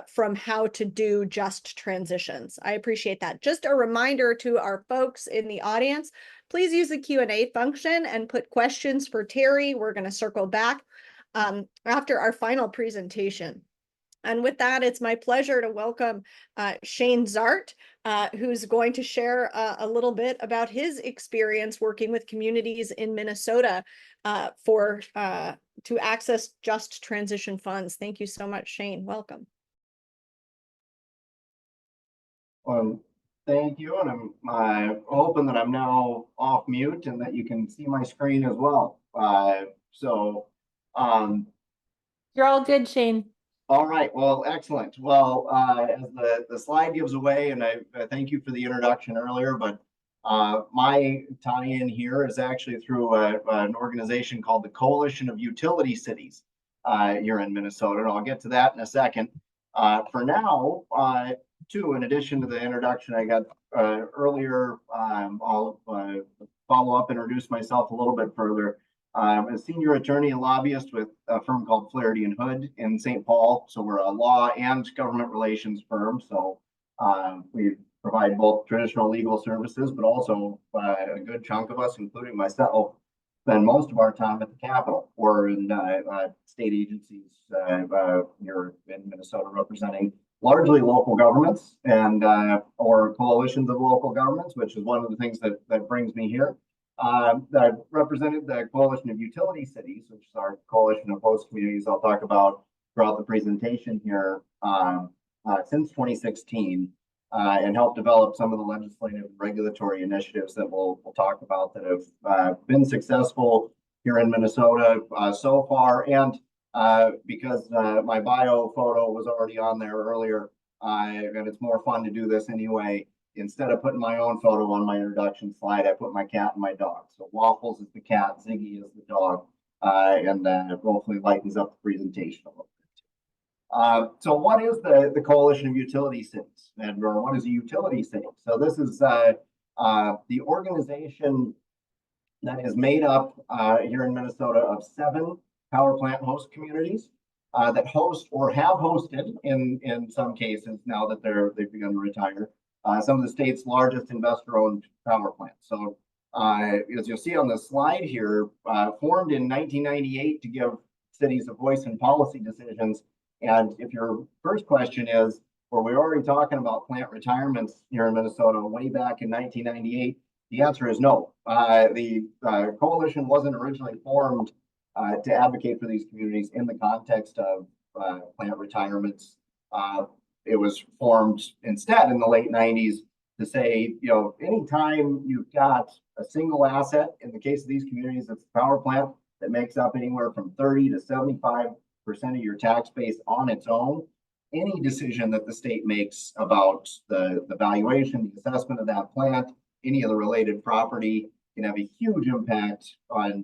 from how to do just transitions. I appreciate that. Just a reminder to our folks in the audience, please use the Q&A function and put questions for Terry. We're going to circle back after our final presentation. And with that, it's my pleasure to welcome Shane Zart, who's going to share a little bit about his experience working with communities in Minnesota to access just transition funds. Thank you so much, Shane. Welcome. Thank you, and I'm hoping that I'm now off mute and that you can see my screen as well. You're all good, Shane. All right, well, excellent. Well, as the slide gives away, and I thank you for the introduction earlier, but my tie-in here is actually through an organization called the Coalition of Utility Cities here in Minnesota, and I'll get to that in a second. For now, too, in addition to the introduction I got earlier, I'll follow up, introduce myself a little bit further. I'm a senior attorney and lobbyist with a firm called Flaherty and Hood in St. Paul. So we're a law and government relations firm. So we provide both traditional legal services, but also a good chunk of us, including myself, spend most of our time at the Capitol or in state agencies here in Minnesota, representing largely local governments and or coalitions of local governments, which is one of the things that brings me here. I've represented the Coalition of Utility Cities, which is our coalition of host communities I'll talk about throughout the presentation here since 2016, and helped develop some of the legislative and regulatory initiatives that we'll talk about that have been successful here in Minnesota so far. And because my bio photo was already on there earlier, and it's more fun to do this anyway. Instead of putting my own photo on my introduction slide, I put my cat and my dog. So Waffles is the cat, Ziggy is the dog. and hopefully lightens up the presentation a little bit. So what is the Coalition of Utility Cities, and or what is a utility city? So this is the organization that is made up here in Minnesota of 7 power plant host communities that host or have hosted in some cases now that they've begun to retire some of the state's largest investor-owned power plants. So as you'll see on the slide here, formed in 1998 to give cities a voice in policy decisions. And if your first question is, were we already talking about plant retirements here in Minnesota way back in 1998? The answer is no. The coalition wasn't originally formed to advocate for these communities in the context of plant retirements. It was formed instead in the late 90s to say, you know, anytime you've got a single asset, in the case of these communities, it's a power plant that makes up anywhere from 30 to 75% of your tax base on its own, any decision that the state makes about the valuation, the assessment of that plant, any of the related property can have a huge impact on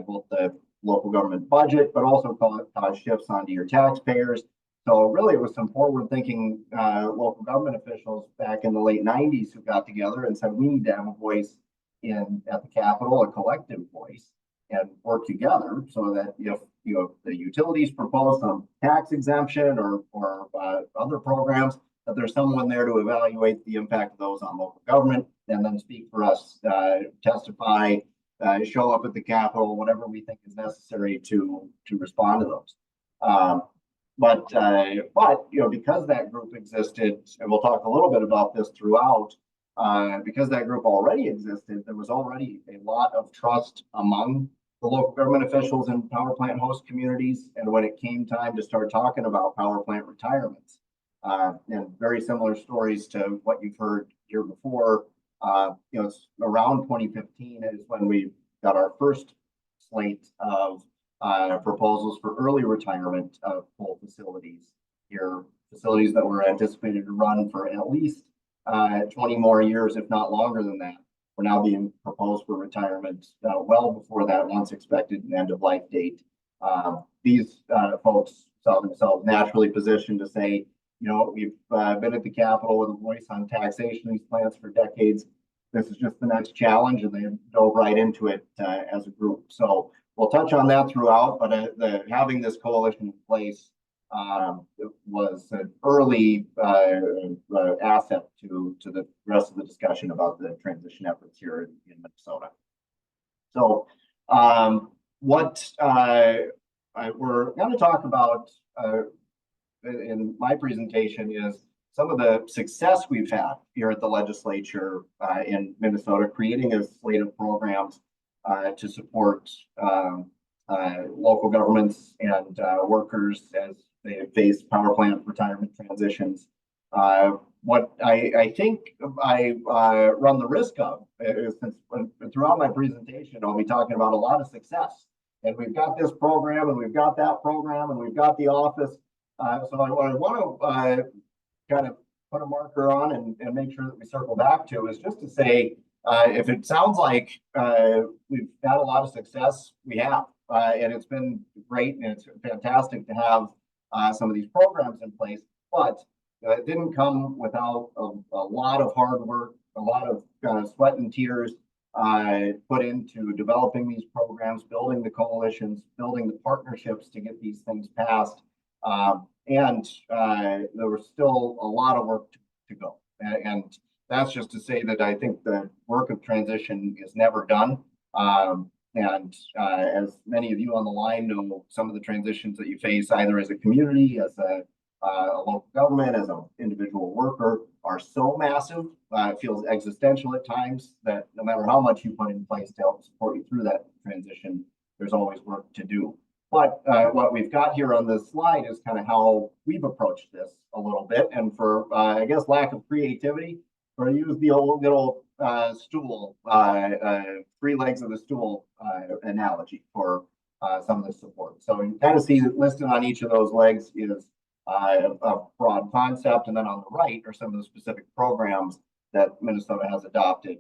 both the local government budget, but also cause shifts onto your taxpayers. So really, it was some forward-thinking local government officials back in the late 90s who got together and said, we need to have a voice at the Capitol, a collective voice, and work together so that if the utilities propose some tax exemption or other programs, that there's someone there to evaluate the impact of those on local government and then speak for us, testify, show up at the Capitol, whatever we think is necessary to respond to those. But because that group existed, and we'll talk a little bit about this throughout, because that group already existed, there was already a lot of trust among the local government officials in power plant host communities. And when it came time to start talking about power plant retirements, and very similar stories to what you've heard here before, it's around 2015 is when we got our first slate of proposals for early retirement of coal facilities here, facilities that were anticipated to run for at least 20 more years, if not longer than that, were now being proposed for retirement well before that once expected end of life date. These folks saw themselves naturally positioned to say, we've been at the Capitol with a voice on taxation of these plants for decades. This is just the next challenge, and they dove right into it as a group. So we'll touch on that throughout, but having this coalition in place was an early asset to the rest of the discussion about the transition efforts here in Minnesota. So what we're going to talk about in my presentation is some of the success we've had here at the legislature in Minnesota, creating a slate of programs to support local governments and workers as they face power plant retirement transitions. What I think I run the risk of is, since throughout my presentation, I'll be talking about a lot of success. And we've got this program, and we've got that program, and we've got the office. So what I want to kind of put a marker on and make sure that we circle back to is just to say, if it sounds like we've had a lot of success, we have, and it's been great, and it's fantastic to have some of these programs in place, but it didn't come without a lot of hard work, a lot of kind of sweat and tears put into developing these programs, building the coalitions, building the partnerships to get these things passed. And there was still a lot of work to go. And that's just to say that I think the work of transition is never done. As many of you on the line know, some of the transitions that you face either as a community, as a local government, as an individual worker are so massive, it feels existential at times, that no matter how much you put in place to help support you through that transition, there's always work to do. But what we've got here on this slide is kind of how we've approached this a little bit. And for, I guess, lack of creativity, we're going to use the old little stool, 3 legs of the stool analogy for some of the support. So you kind of see that listed on each of those legs is a broad concept. And then on the right are some of the specific programs that Minnesota has adopted.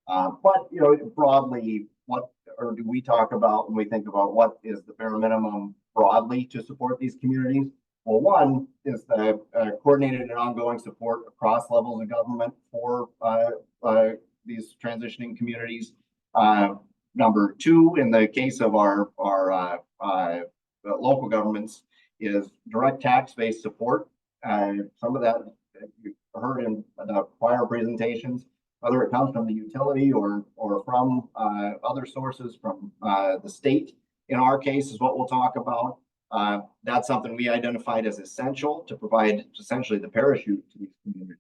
But, broadly, what or do we talk about when we think about what is the bare minimum broadly to support these communities? Well, one is the coordinated and ongoing support across levels of government for these transitioning communities. Number two, in the case of our local governments, is direct tax-based support. Some of that you heard in the prior presentations, whether it comes from the utility or from other sources from the state. In our case, is what we'll talk about. That's something we identified as essential to provide essentially the parachute to these communities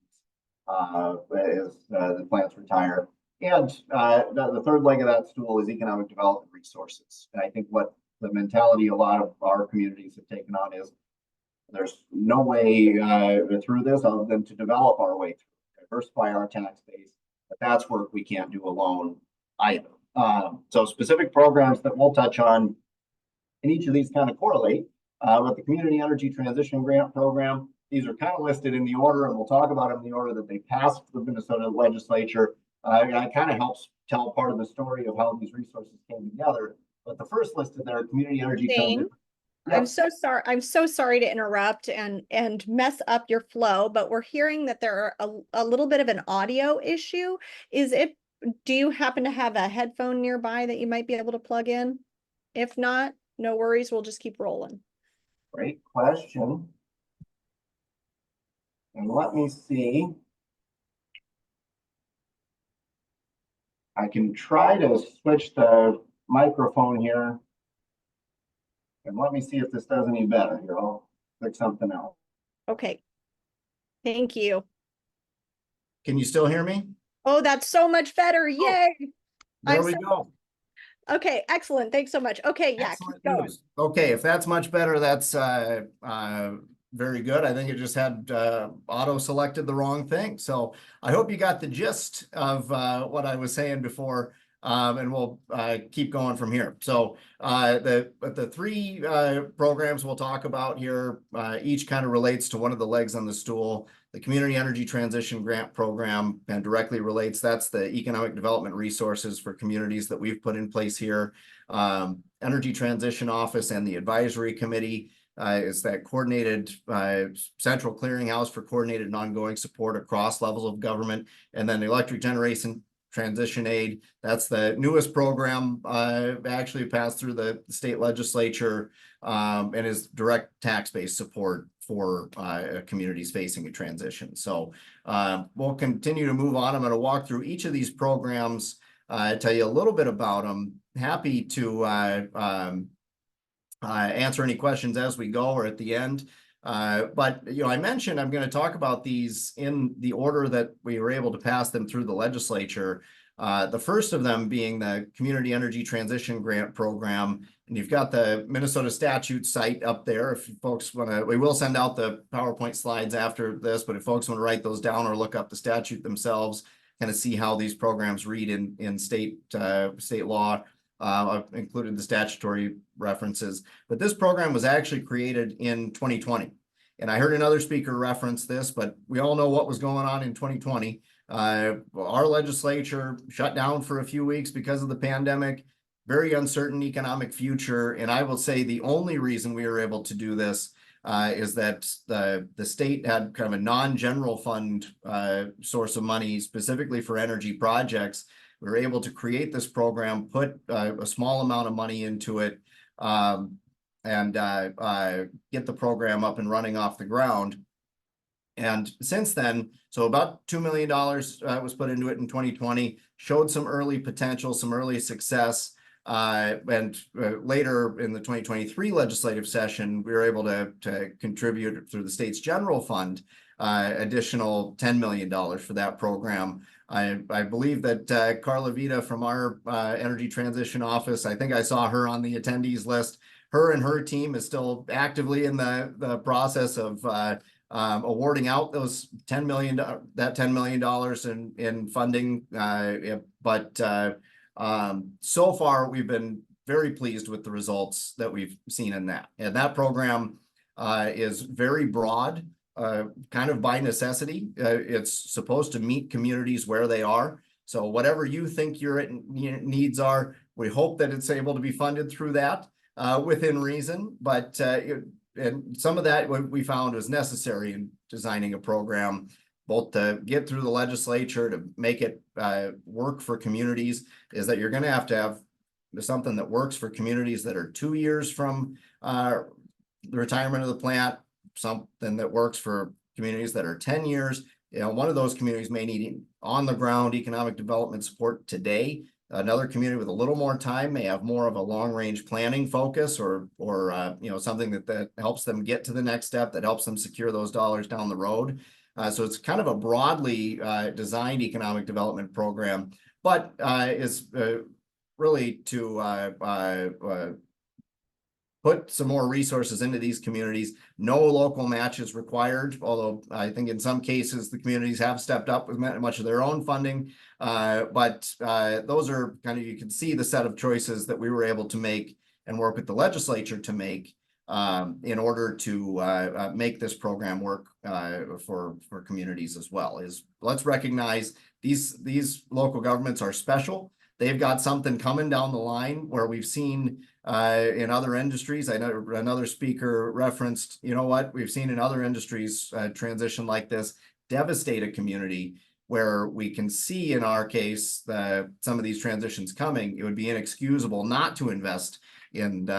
as the plants retire. And the third leg of that stool is economic development resources. And I think what the mentality a lot of our communities have taken on is there's no way through this other than to develop our way through, diversify our tax base. But that's work we can't do alone either. So specific programs that we'll touch on, and each of these kind of correlate with the Community Energy Transition Grant Program. These are kind of listed in the order, and we'll talk about them in the order that they passed the Minnesota legislature. And it kind of helps tell part of the story of how these resources came together. But the first listed there, Community Energy Transition. I'm so sorry. I'm so sorry to interrupt and mess up your flow, but we're hearing that there are a little bit of an audio issue. Do you happen to have a headphone nearby that you might be able to plug in? If not, no worries. We'll just keep rolling. Great question. And let me see. I can try to switch the microphone here. And let me see if this does any better. Here, I'll click something else. Okay. Thank you. Can you still hear me? Oh, that's so much better. Yay. There we go. Okay, excellent. Thanks so much. Okay, yeah, keep going. News. Okay, if that's much better, that's very good. I think it just had auto selected the wrong thing. So I hope you got the gist of what I was saying before. And we'll keep going from here. So the three programs we'll talk about here, each kind of relates to one of the legs on the stool. The Community Energy Transition Grant Program and directly relates. That's the economic development resources for communities that we've put in place here. Energy Transition Office and the Advisory Committee is that coordinated central clearinghouse for coordinated and ongoing support across levels of government. And then the Electric Generation Transition Aid, that's the newest program, actually passed through the state legislature and is direct tax-based support for communities facing a transition. So we'll continue to move on. I'm going to walk through each of these programs, tell you a little bit about them. Happy to answer any questions as we go or at the end. But I mentioned I'm going to talk about these in the order that we were able to pass them through the legislature. The first of them being the Community Energy Transition Grant Program. And you've got the Minnesota statute site up there. If folks want to, we will send out the PowerPoint slides after this, but if folks want to write those down or look up the statute themselves, kind of see how these programs read in state law. I've included the statutory references, but this program was actually created in 2020. And I heard another speaker reference this, but we all know what was going on in 2020. Our legislature shut down for a few weeks because of the pandemic, very uncertain economic future. And I will say the only reason we were able to do this is that the state had kind of a non-general fund source of money specifically for energy projects. We were able to create this program, put a small amount of money into it, and get the program up and running off the ground. And since then, so about $2 million was put into it in 2020, showed some early potential, some early success. And later in the 2023 legislative session, we were able to contribute through the state's general fund additional $10 million for that program. I believe that Carla Vita from our Energy Transition Office, I think I saw her on the attendees list. Her and her team is still actively in the process of awarding out those $10 million, that $10 million in funding. But so far, we've been very pleased with the results that we've seen in that. And that program is very broad. Kind of by necessity. It's supposed to meet communities where they are. So whatever you think your needs are, We hope that it's able to be funded through that within reason, but and some of that we found was necessary in designing a program, both to get through the legislature to make it work for communities, is that you're going to have something that works for communities that are 2 years from the retirement of the plant, something that works for communities that are 10 years. You know, one of those communities may need on the ground economic development support today. Another community with a little more time may have more of a long range planning focus, or you know, something that helps them get to the next step, that helps them secure those dollars down the road. So it's kind of a broadly designed economic development program, but is really to put some more resources into these communities. No local match is required, although I think in some cases the communities have stepped up with much of their own funding. But those are kind of, you can see the set of choices that we were able to make and work with the legislature to make in order to make this program work for communities as well. Is let's recognize these local governments are special. They've got something coming down the line where we've seen in other industries. I know another speaker referenced, you know what, we've seen in other industries transition like this devastate a community, where we can see in our case some of these transitions coming. It would be inexcusable not to invest in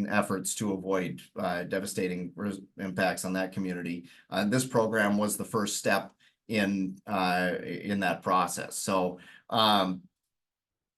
efforts to avoid devastating impacts on that community. This program was the first step in that process. So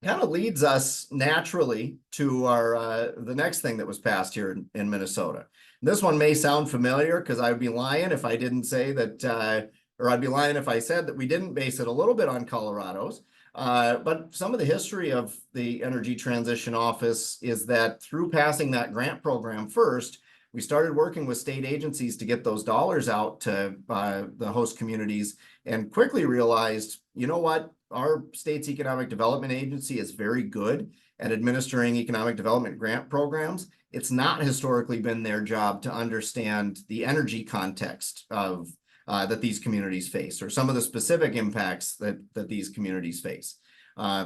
kind of leads us naturally to our the next thing that was passed here in Minnesota. This one may sound familiar, because I would be lying if I didn't say that, or I'd be lying if I said that we didn't base it a little bit on Colorado's. But some of the history of the Energy Transition Office is that through passing that grant program first, we started working with state agencies to get those dollars out to the host communities, and quickly realized, you know what, our state's economic development agency is very good at administering economic development grant programs. It's not historically been their job to understand the energy context of that these communities face, or some of the specific impacts that these communities face.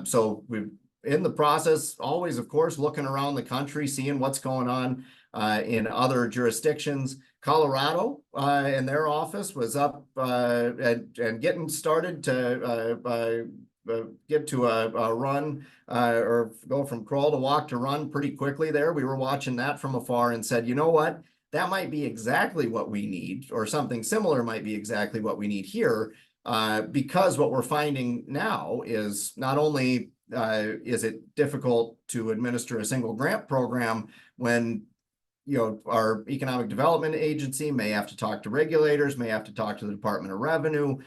So we've in the process, always, of course, looking around the country, seeing what's going on in other jurisdictions. Colorado and their office was up and getting started to get to a run or go from crawl to walk to run pretty quickly there. We were watching that from afar and said, you know what, that might be exactly what we need, or something similar might be exactly what we need here, because what we're finding now is not only is it difficult to administer a single grant program when, you know, our economic development agency may have to talk to regulators, may have to talk to the Department of Revenue.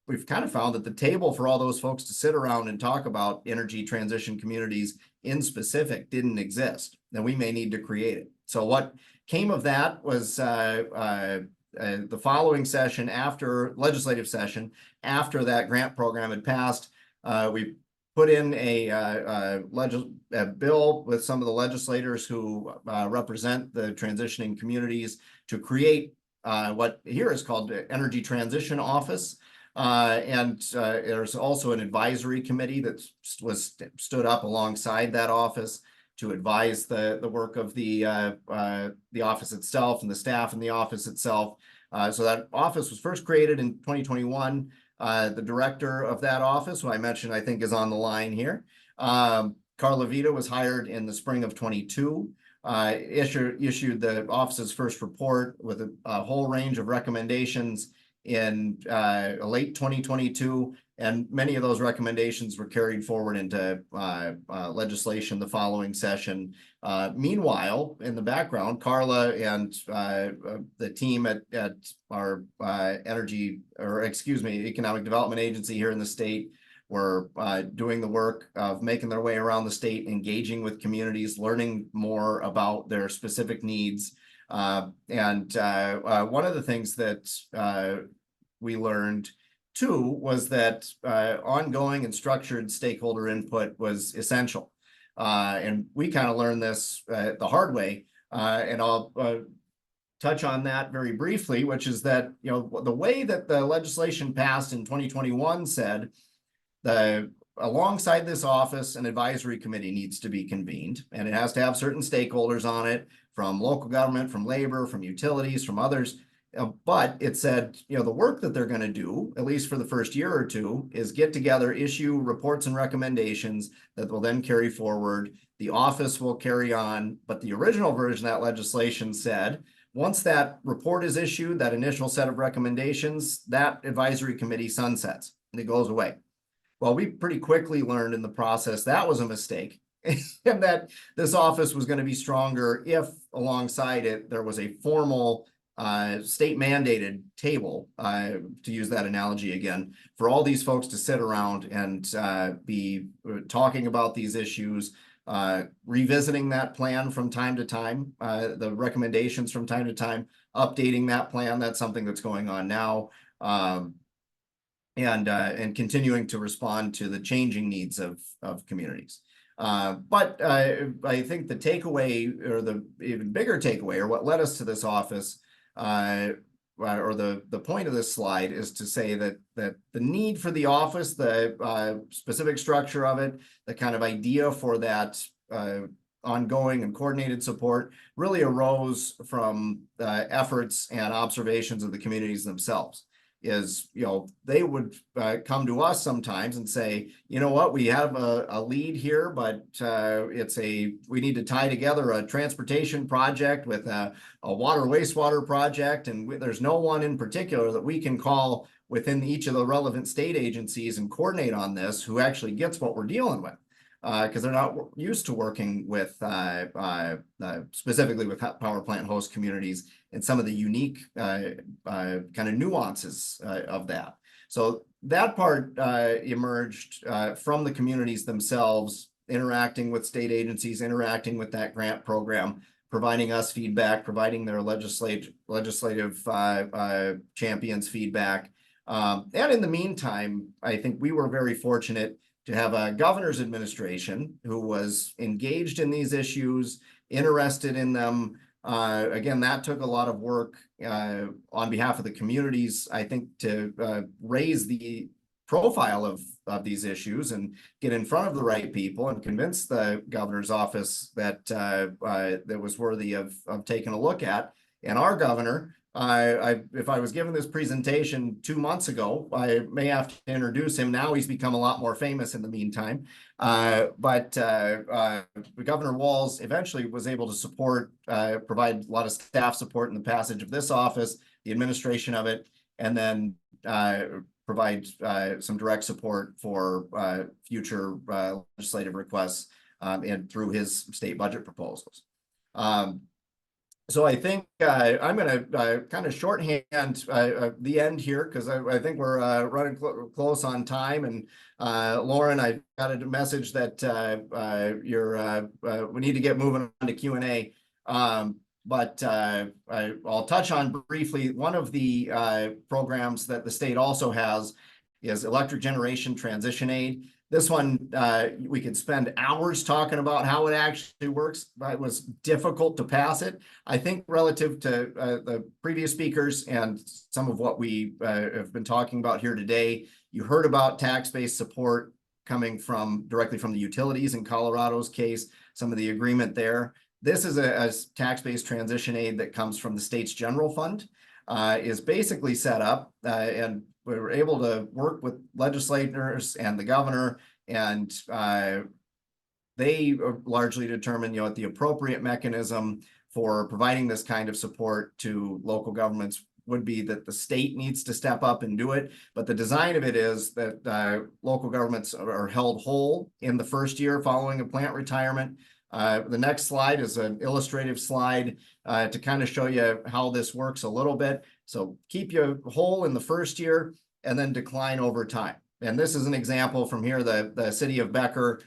We've kind of found that the table for all those folks to sit around and talk about energy transition communities in specific didn't exist, and we may need to create it. So what came of that was the following session, after legislative session, after that grant program had passed, we put in a bill with some of the legislators who represent the transitioning communities to create what here is called the Energy Transition Office. And there's also an advisory committee that was stood up alongside that office to advise the work of the office itself and the staff in the office itself. So that office was first created in 2021. The director of that office, who I mentioned, I think is on the line here, Carla Vita, was hired in the spring of 22, issued the office's first report with a whole range of recommendations in late 2022, and many of those recommendations were carried forward into legislation the following session. Meanwhile, in the background, Carla and the team at our economic development agency here in the state were doing the work of making their way around the state, engaging with communities, learning more about their specific needs. And one of the things that we learned too was that ongoing and structured stakeholder input was essential. And we kind of learned this the hard way. And I'll touch on that very briefly, which is that, you know, the way that the legislation passed in 2021 said the alongside this office, an advisory committee needs to be convened, and it has to have certain stakeholders on it, from local government, from labor, from utilities, from others. But it said, the work that they're going to do, at least for the first year or two, is get together, issue reports and recommendations that will then carry forward. The office will carry on, but the original version of that legislation said, once that report is issued, that initial set of recommendations, that advisory committee sunsets and it goes away. Well, we pretty quickly learned in the process that was a mistake and that this office was going to be stronger if alongside it there was a formal state mandated table, to use that analogy again, for all these folks to sit around and be talking about these issues, revisiting that plan from time to time, the recommendations from time to time, updating that plan. That's something that's going on now. And continuing to respond to the changing needs of communities. But I think the takeaway, or the even bigger takeaway, or what led us to this office, or the point of this slide, is to say that the need for the office, the specific structure of it, the kind of idea for that ongoing and coordinated support really arose from efforts and observations of the communities themselves. Is, they would come to us sometimes and say, what, we have a lead here, but we need to tie together a transportation project with a water wastewater project, and there's no one in particular that we can call within each of the relevant state agencies and coordinate on this who actually gets what we're dealing with, because they're not used to working with specifically with power plant host communities and some of the unique kind of nuances of that. So that part emerged from the communities themselves, interacting with state agencies, interacting with that grant program, providing us feedback, providing their legislative champions feedback. And in the meantime, I think we were very fortunate to have a governor's administration who was engaged in these issues, interested in them. Again, that took a lot of work on behalf of the communities, I think, to raise the profile of these issues and get in front of the right people and convince the governor's office that that was worthy of taking a look at. And our governor, if I was given this presentation 2 months ago, I may have to introduce him now. He's become a lot more famous in the meantime. But Governor Walz eventually was able to provide a lot of staff support in the passage of this office, the administration of it, and then provide some direct support for future legislative requests and through his state budget proposals. So I think I'm going to kind of shorthand the end here, because I think we're running close on time. And Lauren, I got a message that we need to get moving on to Q&A. But I'll touch on briefly one of the programs that the state also has is electric generation transition aid. This one, we could spend hours talking about how it actually works, but it was difficult to pass it. I think relative to the previous speakers and some of what we have been talking about here today, you heard about tax-based support coming directly from the utilities in Colorado's case, some of the agreement there. This is a tax-based transition aid that comes from the state's general fund, is basically set up, and we were able to work with legislators and the governor, and they largely determined, what the appropriate mechanism for providing this kind of support to local governments would be, that the state needs to step up and do it. But the design of it is that local governments are held whole in the first year following a plant retirement. The next slide is an illustrative slide to kind of show you how this works a little bit. So keep you whole in the first year and then decline over time. And this is an example from here, the city of Becker.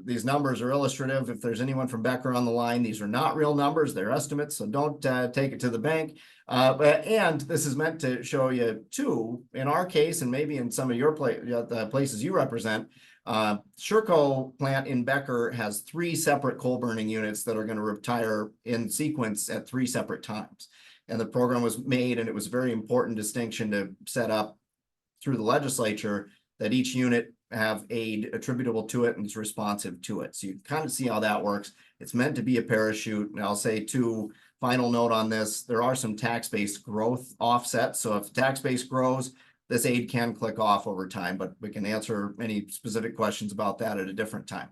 These numbers are illustrative. If there's anyone from Becker on the line, these are not real numbers, they're estimates, so don't take it to the bank. And this is meant to show you too, in our case, and maybe in some of your the places you represent, Sherco plant in Becker has 3 separate coal burning units that are going to retire in sequence at 3 separate times. And the program was made, and it was a very important distinction to set up through the legislature, that each unit have aid attributable to it and is responsive to it. So you kind of see how that works. It's meant to be a parachute. And I'll say too, final note on this, there are some tax-based growth offsets. So if the tax base grows, this aid can click off over time, but we can answer any specific questions about that at a different time.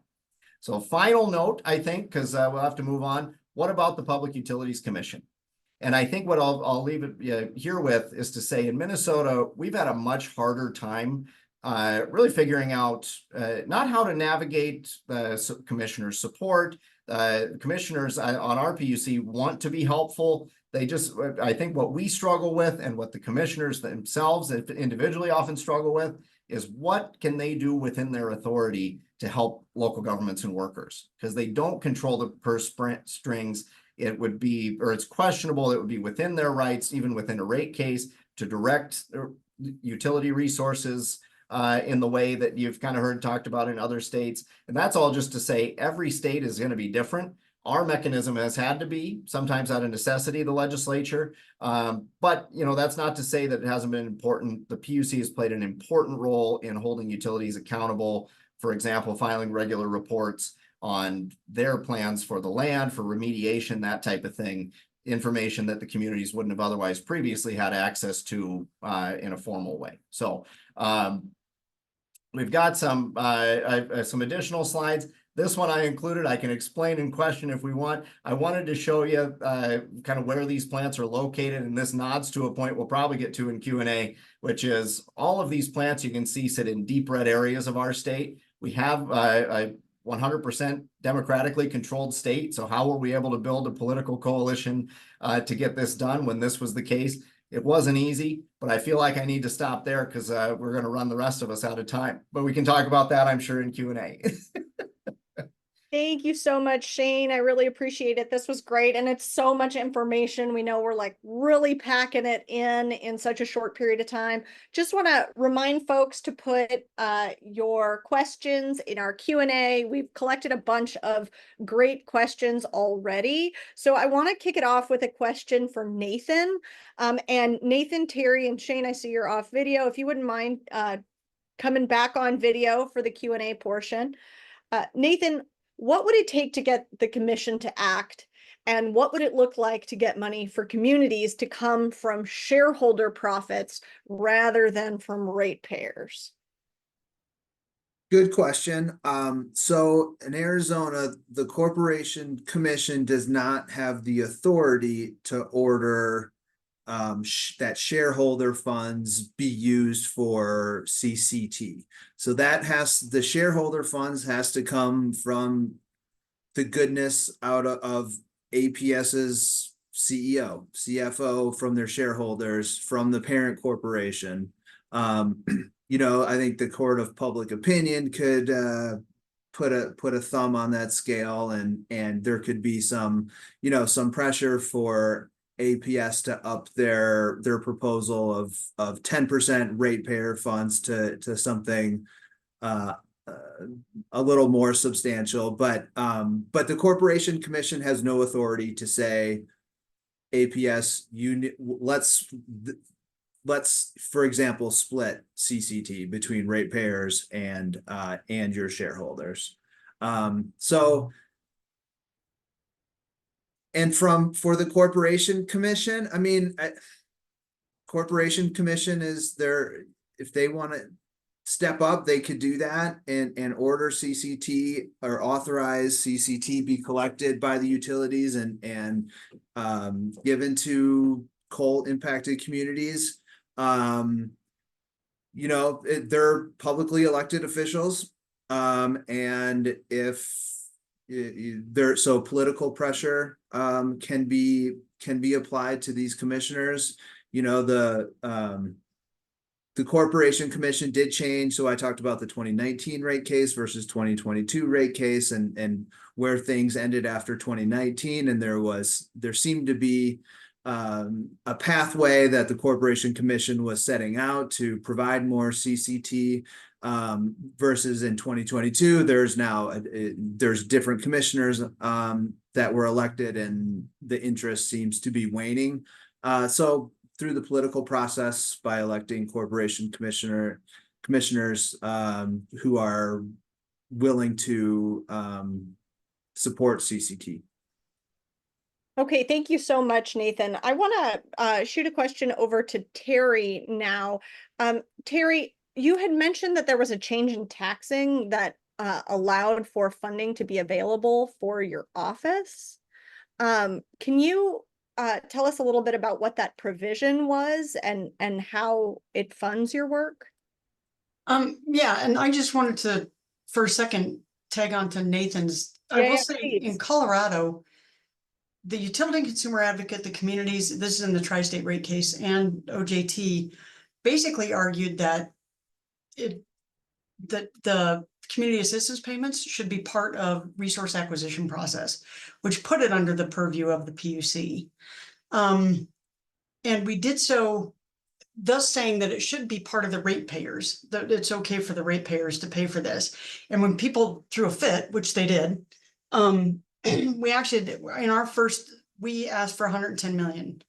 So final note, I think, because we'll have to move on. What about the Public Utilities Commission? And I think what I'll leave it here with is to say in Minnesota, we've had a much harder time really figuring out not how to navigate the commissioner's support. Commissioners on our PUC want to be helpful. They just, I think what we struggle with and what the commissioners themselves individually often struggle with is what can they do within their authority to help local governments and workers, because they don't control the purse strings. It would be, or it's questionable, it would be within their rights, even within a rate case, to direct utility resources in the way that you've kind of heard talked about in other states. And that's all just to say every state is going to be different. Our mechanism has had to be, sometimes out of necessity, the legislature. But, you know, that's not to say that it hasn't been important. The PUC has played an important role in holding utilities accountable. For example, filing regular reports on their plans for the land, for remediation, that type of thing, information that the communities wouldn't have otherwise previously had access to in a formal way. So we've got some additional slides. This one I included, I can explain in question if we want. I wanted to show you kind of where these plants are located, and this nods to a point we'll probably get to in Q&A, which is all of these plants you can see sit in deep red areas of our state. We have a 100% democratically controlled state. So how were we able to build a political coalition to get this done when this was the case? It wasn't easy, but I feel like I need to stop there because we're going to run the rest of us out of time. But we can talk about that, I'm sure, in Q&A. Thank you so much, Shane. I really appreciate it. This was great. And it's so much information. We know we're like really packing it in such a short period of time. Just want to remind folks to put your questions in our Q&A. We've collected a bunch of great questions already. So I want to kick it off with a question for Nathan. And Nathan, Terry, and Shane, I see you're off video. If you wouldn't mind coming back on video for the Q&A portion. Nathan, what would it take to get the commission to act? And what would it look like to get money for communities to come from shareholder profits rather than from ratepayers? Good question. So in Arizona, the Corporation Commission does not have the authority to order that shareholder funds be used for CCT. So the shareholder funds has to come from the goodness out of APS's CEO, CFO, from their shareholders, from the parent corporation. You know, I think the court of public opinion could put a thumb on that scale, and there could be some, you know, some pressure for APS to up their proposal of 10% ratepayer funds to something a little more substantial, but the Corporation Commission has no authority to say, APS, let's for example split CCT between ratepayers and your shareholders. And for the Corporation Commission, I mean, Corporation Commission is there, if they want to step up, they could do that and order CCT or authorize CCT be collected by the utilities and given to coal impacted communities. You know, they're publicly elected officials, and if so political pressure can be applied to these commissioners. You know, the Corporation Commission did change. So I talked about the 2019 rate case versus 2022 rate case and where things ended after 2019. And there seemed to be a pathway that the Corporation Commission was setting out to provide more CCT versus in 2022, there's different commissioners that were elected and the interest seems to be waning. So through the political process by electing Corporation Commissioner, commissioners who are willing to support CCT. Okay, thank you so much, Nathan. I want to shoot a question over to Terry now. Terry, you had mentioned that there was a change in taxing that allowed for funding to be available for your office. Can you tell us a little bit about what that provision was and how it funds your work? Yeah, and I just wanted to, for a second, tag on to Nathan's. I will say in please. Colorado, the utility and consumer advocate, the communities, this is in the tri-state rate case, and OJT basically argued that the community assistance payments should be part of resource acquisition process, which put it under the purview of the PUC. And we did so, thus saying that it should be part of the ratepayers, that it's okay for the ratepayers to pay for this. And when people threw a fit, which they did, we actually, in our first, we asked for 110 million.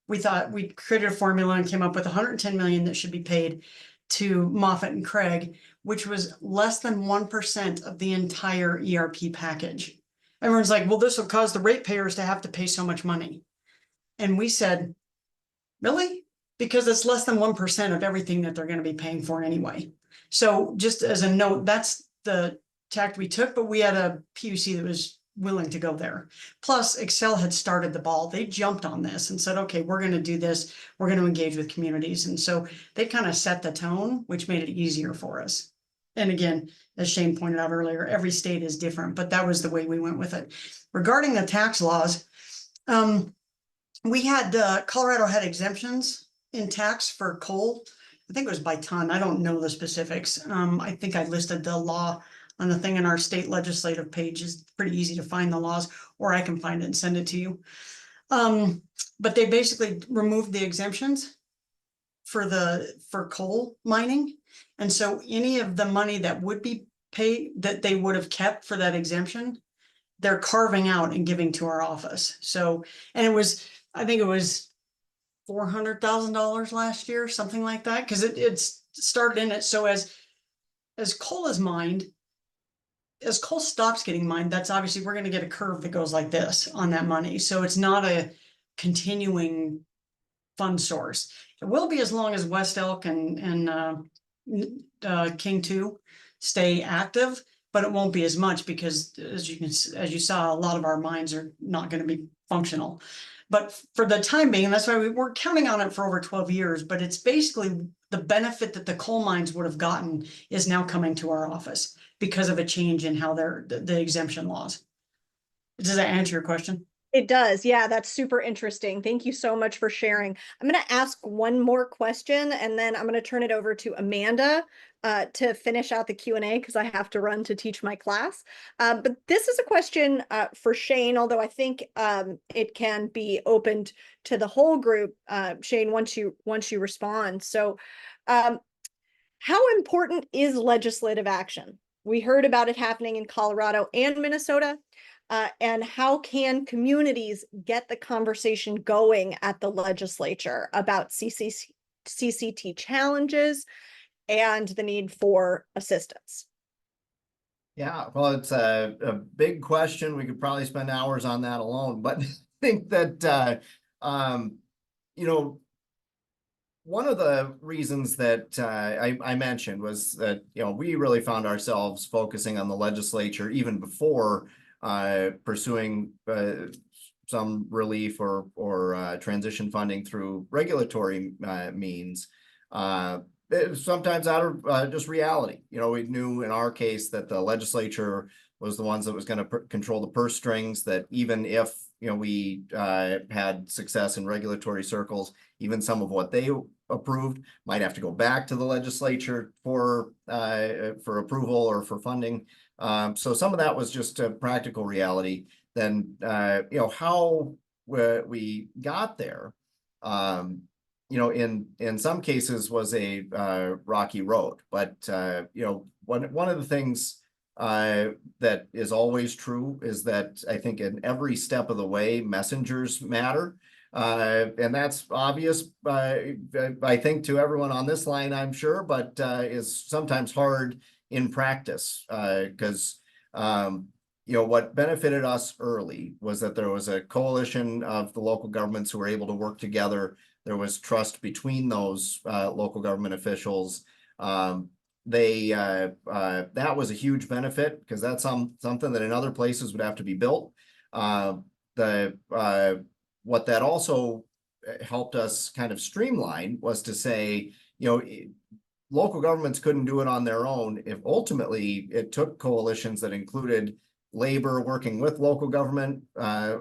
We thought we created a formula and came up with 110 million that should be paid to Moffett and Craig, which was less than 1% of the entire ERP package. Everyone's like, well, this will cause the ratepayers to have to pay so much money. And we said, really? Because it's less than 1% of everything that they're going to be paying for anyway. So just as a note, that's the tact we took, but we had a PUC that was willing to go there. Plus, Excel had started the ball. They jumped on this and said, okay, we're going to do this. We're going to engage with communities. And so they kind of set the tone, which made it easier for us. And again, as Shane pointed out earlier, every state is different, but that was the way we went with it. Regarding the tax laws, we had, Colorado had exemptions in tax for coal. I think it was by ton. I don't know the specifics. I think I listed the law on the thing in our state legislative page. Is pretty easy to find the laws, or I can find it and send it to you. But they basically removed the exemptions for coal mining. And so any of the money that would be paid, that they would have kept for that exemption, they're carving out and giving to our office. So, and it was, I think it was $400,000 last year, something like that, because it's started in it. So as coal is mined, as coal stops getting mined, that's obviously, we're going to get a curve that goes like this on that money. So it's not a continuing fund source. It will be as long as West Elk and King 2 stay active, but it won't be as much because as you saw, a lot of our mines are not going to be functional. But for the time being, and that's why we're counting on it for over 12 years, but it's basically the benefit that the coal mines would have gotten is now coming to our office because of a change in how the exemption laws. Does that answer your question? It does. Yeah, that's super interesting. Thank you so much for sharing. I'm going to ask one more question and then I'm going to turn it over to Amanda to finish out the Q&A because I have to run to teach my class. But this is a question for Shane, although I think it can be opened to the whole group, Shane, once you respond. So how important is legislative action? We heard about it happening in Colorado and Minnesota. And how can communities get the conversation going at the legislature about CCT challenges and the need for assistance? Yeah, well, it's a big question. We could probably spend hours on that alone, but I think that, you know, one of the reasons that I mentioned was that, you know, we really found ourselves focusing on the legislature even before pursuing some relief or transition funding through regulatory means. Sometimes out of just reality. You know, we knew in our case that the legislature was the ones that was going to control the purse strings, that even if, you know, we had success in regulatory circles, even some of what they approved might have to go back to the legislature for approval or for funding. So some of that was just a practical reality. Then, you know, how we got there, you know, in some cases was a rocky road. But, you know, one of the things that is always true is that I think in every step of the way, messengers matter. And that's obvious, I think, to everyone on this line, I'm sure, but is sometimes hard in practice, because what benefited us early was that there was a coalition of the local governments who were able to work together. There was trust between those local government officials. That was a huge benefit, because that's something that in other places would have to be built. What that also helped us kind of streamline was to say, local governments couldn't do it on their own. If ultimately it took coalitions that included labor working with local government,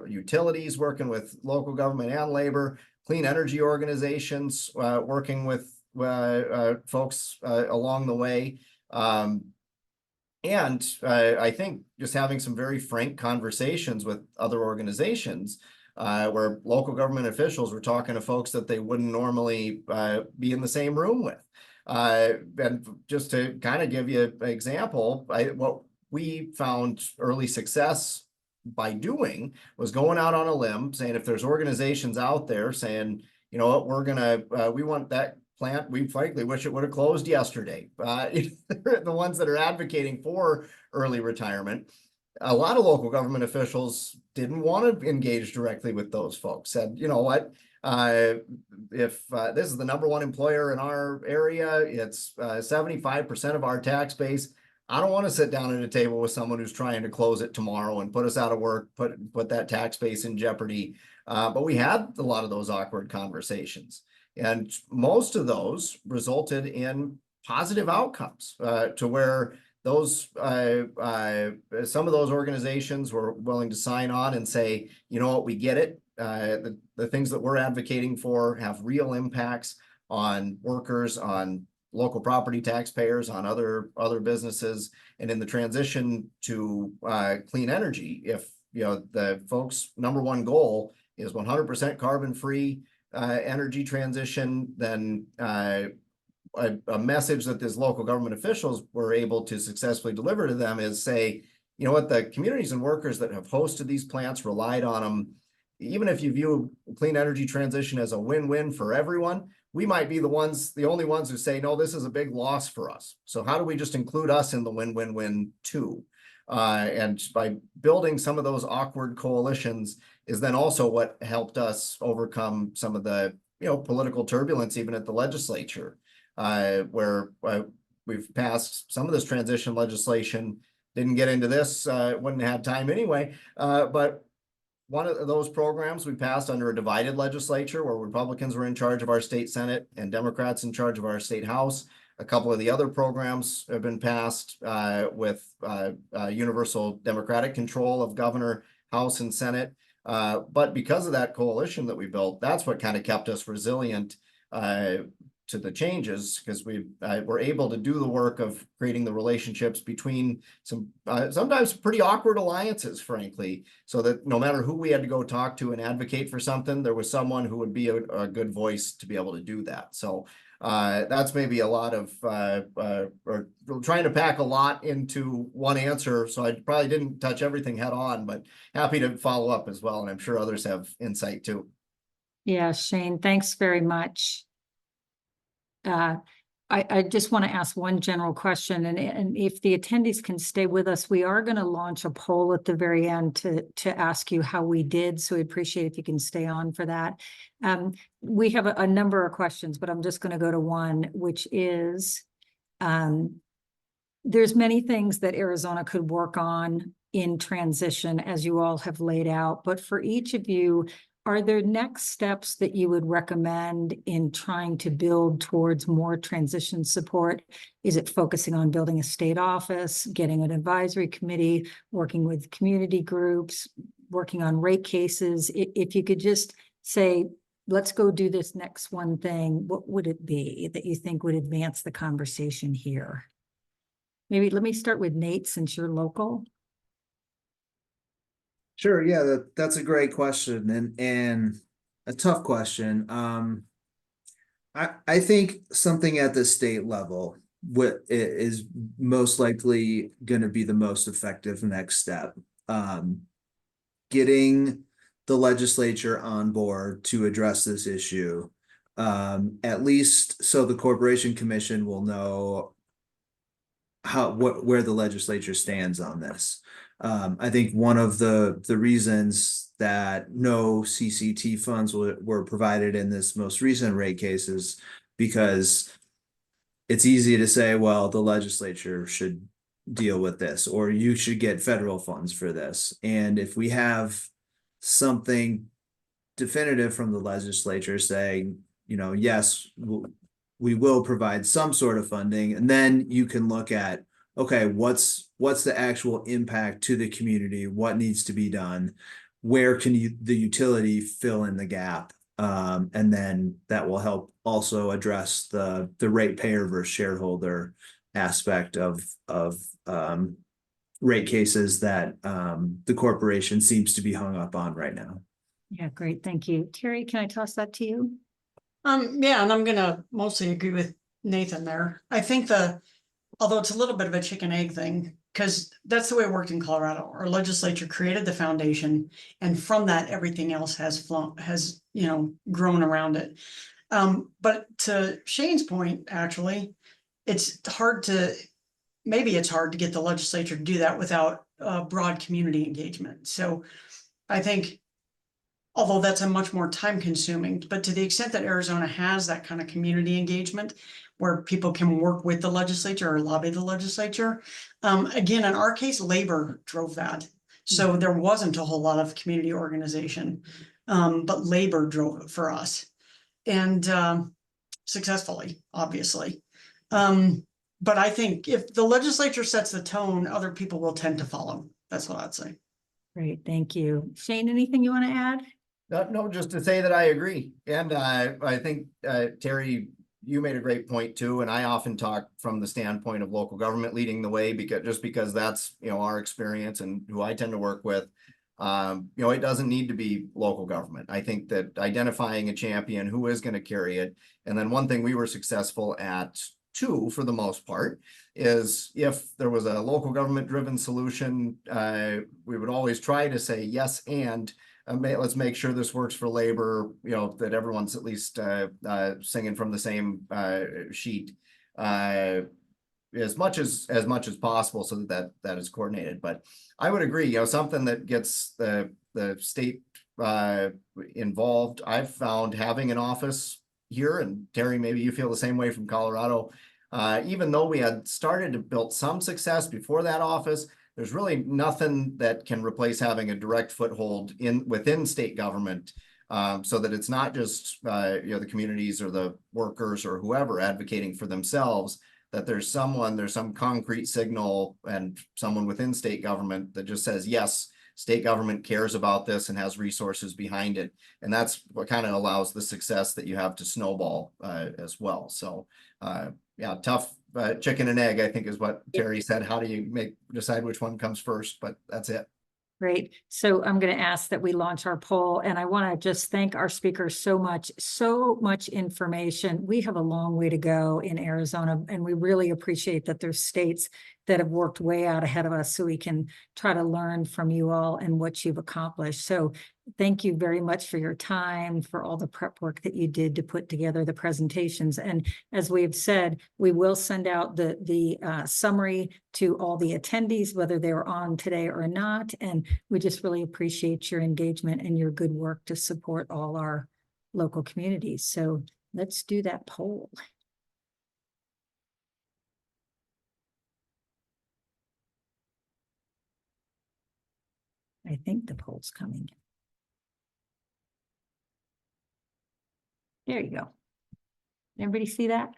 utilities working with local government and labor, clean energy organizations working with folks along the way. And I think just having some very frank conversations with other organizations where local government officials were talking to folks that they wouldn't normally be in the same room with. And just to kind of give you an example, what we found early success by doing was going out on a limb, saying if there's organizations out there saying, you know what, we want that plant, we frankly wish it would have closed yesterday. The ones that are advocating for early retirement, a lot of local government officials didn't want to engage directly with those folks, said, you know what, if this is the #1 employer in our area, it's 75% of our tax base. I don't want to sit down at a table with someone who's trying to close it tomorrow and put us out of work, put that tax base in jeopardy. But we had a lot of those awkward conversations, and most of those resulted in positive outcomes to where those some of those organizations were willing to sign on and say, you know what, we get it. The things that we're advocating for have real impacts on workers, on local property taxpayers, on other businesses, and in the transition to clean energy. If the folks' #1 goal is 100% carbon-free energy transition, then a message that these local government officials were able to successfully deliver to them is say, you know what, the communities and workers that have hosted these plants relied on them. Even if you view clean energy transition as a win-win for everyone, we might be the only ones who say, no, this is a big loss for us. So how do we just include us in the win-win-win too? And by building some of those awkward coalitions is then also what helped us overcome some of the political turbulence even at the legislature, where we've passed some of this transition legislation. Didn't get into this, wouldn't have had time anyway, but one of those programs we passed under a divided legislature where Republicans were in charge of our state Senate and Democrats in charge of our state House. A couple of the other programs have been passed with universal Democratic control of governor, House, and Senate. But because of that coalition that we built, that's what kind of kept us resilient to the changes, because we were able to do the work of creating the relationships between some sometimes pretty awkward alliances, frankly, so that no matter who we had to go talk to and advocate for something, there was someone who would be a good voice to be able to do that. So that's maybe a lot of or trying to pack a lot into one answer. So I probably didn't touch everything head on, but happy to follow up as well. And I'm sure others have insight too. Yeah, Shane, thanks very much. I just want to ask one general question, and if the attendees can stay with us, we are going to launch a poll at the very end to ask you how we did. So we appreciate if you can stay on for that. We have a number of questions, but I'm just going to go to one, which is, there's many things that Arizona could work on in transition, as you all have laid out, but for each of you, are there next steps that you would recommend in trying to build towards more transition support? Is it focusing on building a state office, getting an advisory committee, working with community groups, working on rate cases? If you could just say, let's go do this next one thing, what would it be that you think would advance the conversation here? Maybe let me start with Nate, since you're local. Sure, yeah, that's a great question and a tough question. I think something at the state level is most likely going to be the most effective next step. Getting the legislature on board to address this issue. At least so the Corporation Commission will know where the legislature stands on this. I think one of the reasons that no CCT funds were provided in this most recent rate case is because it's easy to say, well, the legislature should deal with this, or you should get federal funds for this. And if we have something definitive from the legislature saying, you know, yes, we will provide some sort of funding, and then you can look at, okay, what's the actual impact to the community? What needs to be done? Where can the utility fill in the gap? And then that will help also address the ratepayer versus shareholder aspect of rate cases that the corporation seems to be hung up on right now. Yeah, great. Thank you. Terry, can I toss that to you? Yeah, and I'm gonna mostly agree with Nathan there. I think although it's a little bit of a chicken egg thing, because that's the way it worked in Colorado. Our legislature created the foundation, and from that, everything else has grown around it. But to Shane's point, actually, maybe it's hard to get the legislature to do that without broad community engagement. So I think, although that's a much more time consuming, but to the extent that Arizona has that kind of community engagement where people can work with the legislature or lobby the legislature. Again, in our case, labor drove that. So there wasn't a whole lot of community organization, but labor drove it for us, and successfully, obviously. But I think if the legislature sets the tone, other people will tend to follow. That's what I'd say. Great, thank you. Shane, anything you want to add? No, just to say that I agree. And I think, Terry, you made a great point too. And I often talk from the standpoint of local government leading the way, because that's, our experience and who I tend to work with. It doesn't need to be local government. I think that identifying a champion who is going to carry it. And then one thing we were successful at too, for the most part, is if there was a local government driven solution, we would always try to say yes, and let's make sure this works for labor, that everyone's at least singing from the same sheet as much as possible, so that is coordinated. But I would agree, something that gets the state involved. I've found having an office here, and Terry, maybe you feel the same way from Colorado, even though we had started to build some success before that office, there's really nothing that can replace having a direct foothold within state government, so that it's not just the communities or the workers or whoever advocating for themselves, that there's some concrete signal and someone within state government that just says, yes, state government cares about this and has resources behind it. And that's what kind of allows the success that you have to snowball as well. So yeah, tough chicken and egg, I think, is what Terry said. How do you decide which one comes first? But that's it. Great. So I'm going to ask that we launch our poll, and I want to just thank our speakers so much information. We have a long way to go in Arizona, and we really appreciate that there's states that have worked way out ahead of us, so we can try to learn from you all and what you've accomplished. So thank you very much for your time, for all the prep work that you did to put together the presentations. And as we have said, we will send out the summary to all the attendees, whether they were on today or not. And we just really appreciate your engagement and your good work to support all our local communities. So let's do that poll. I think the poll's coming. There you go. Everybody see that?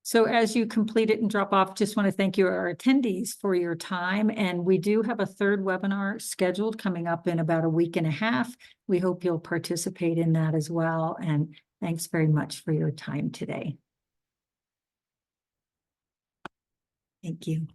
So as you complete it and drop off, just want to thank you, our attendees, for your time. And we do have a third webinar scheduled coming up in about a week and a half. We hope you'll participate in that as well. And thanks very much for your time today. Thank you.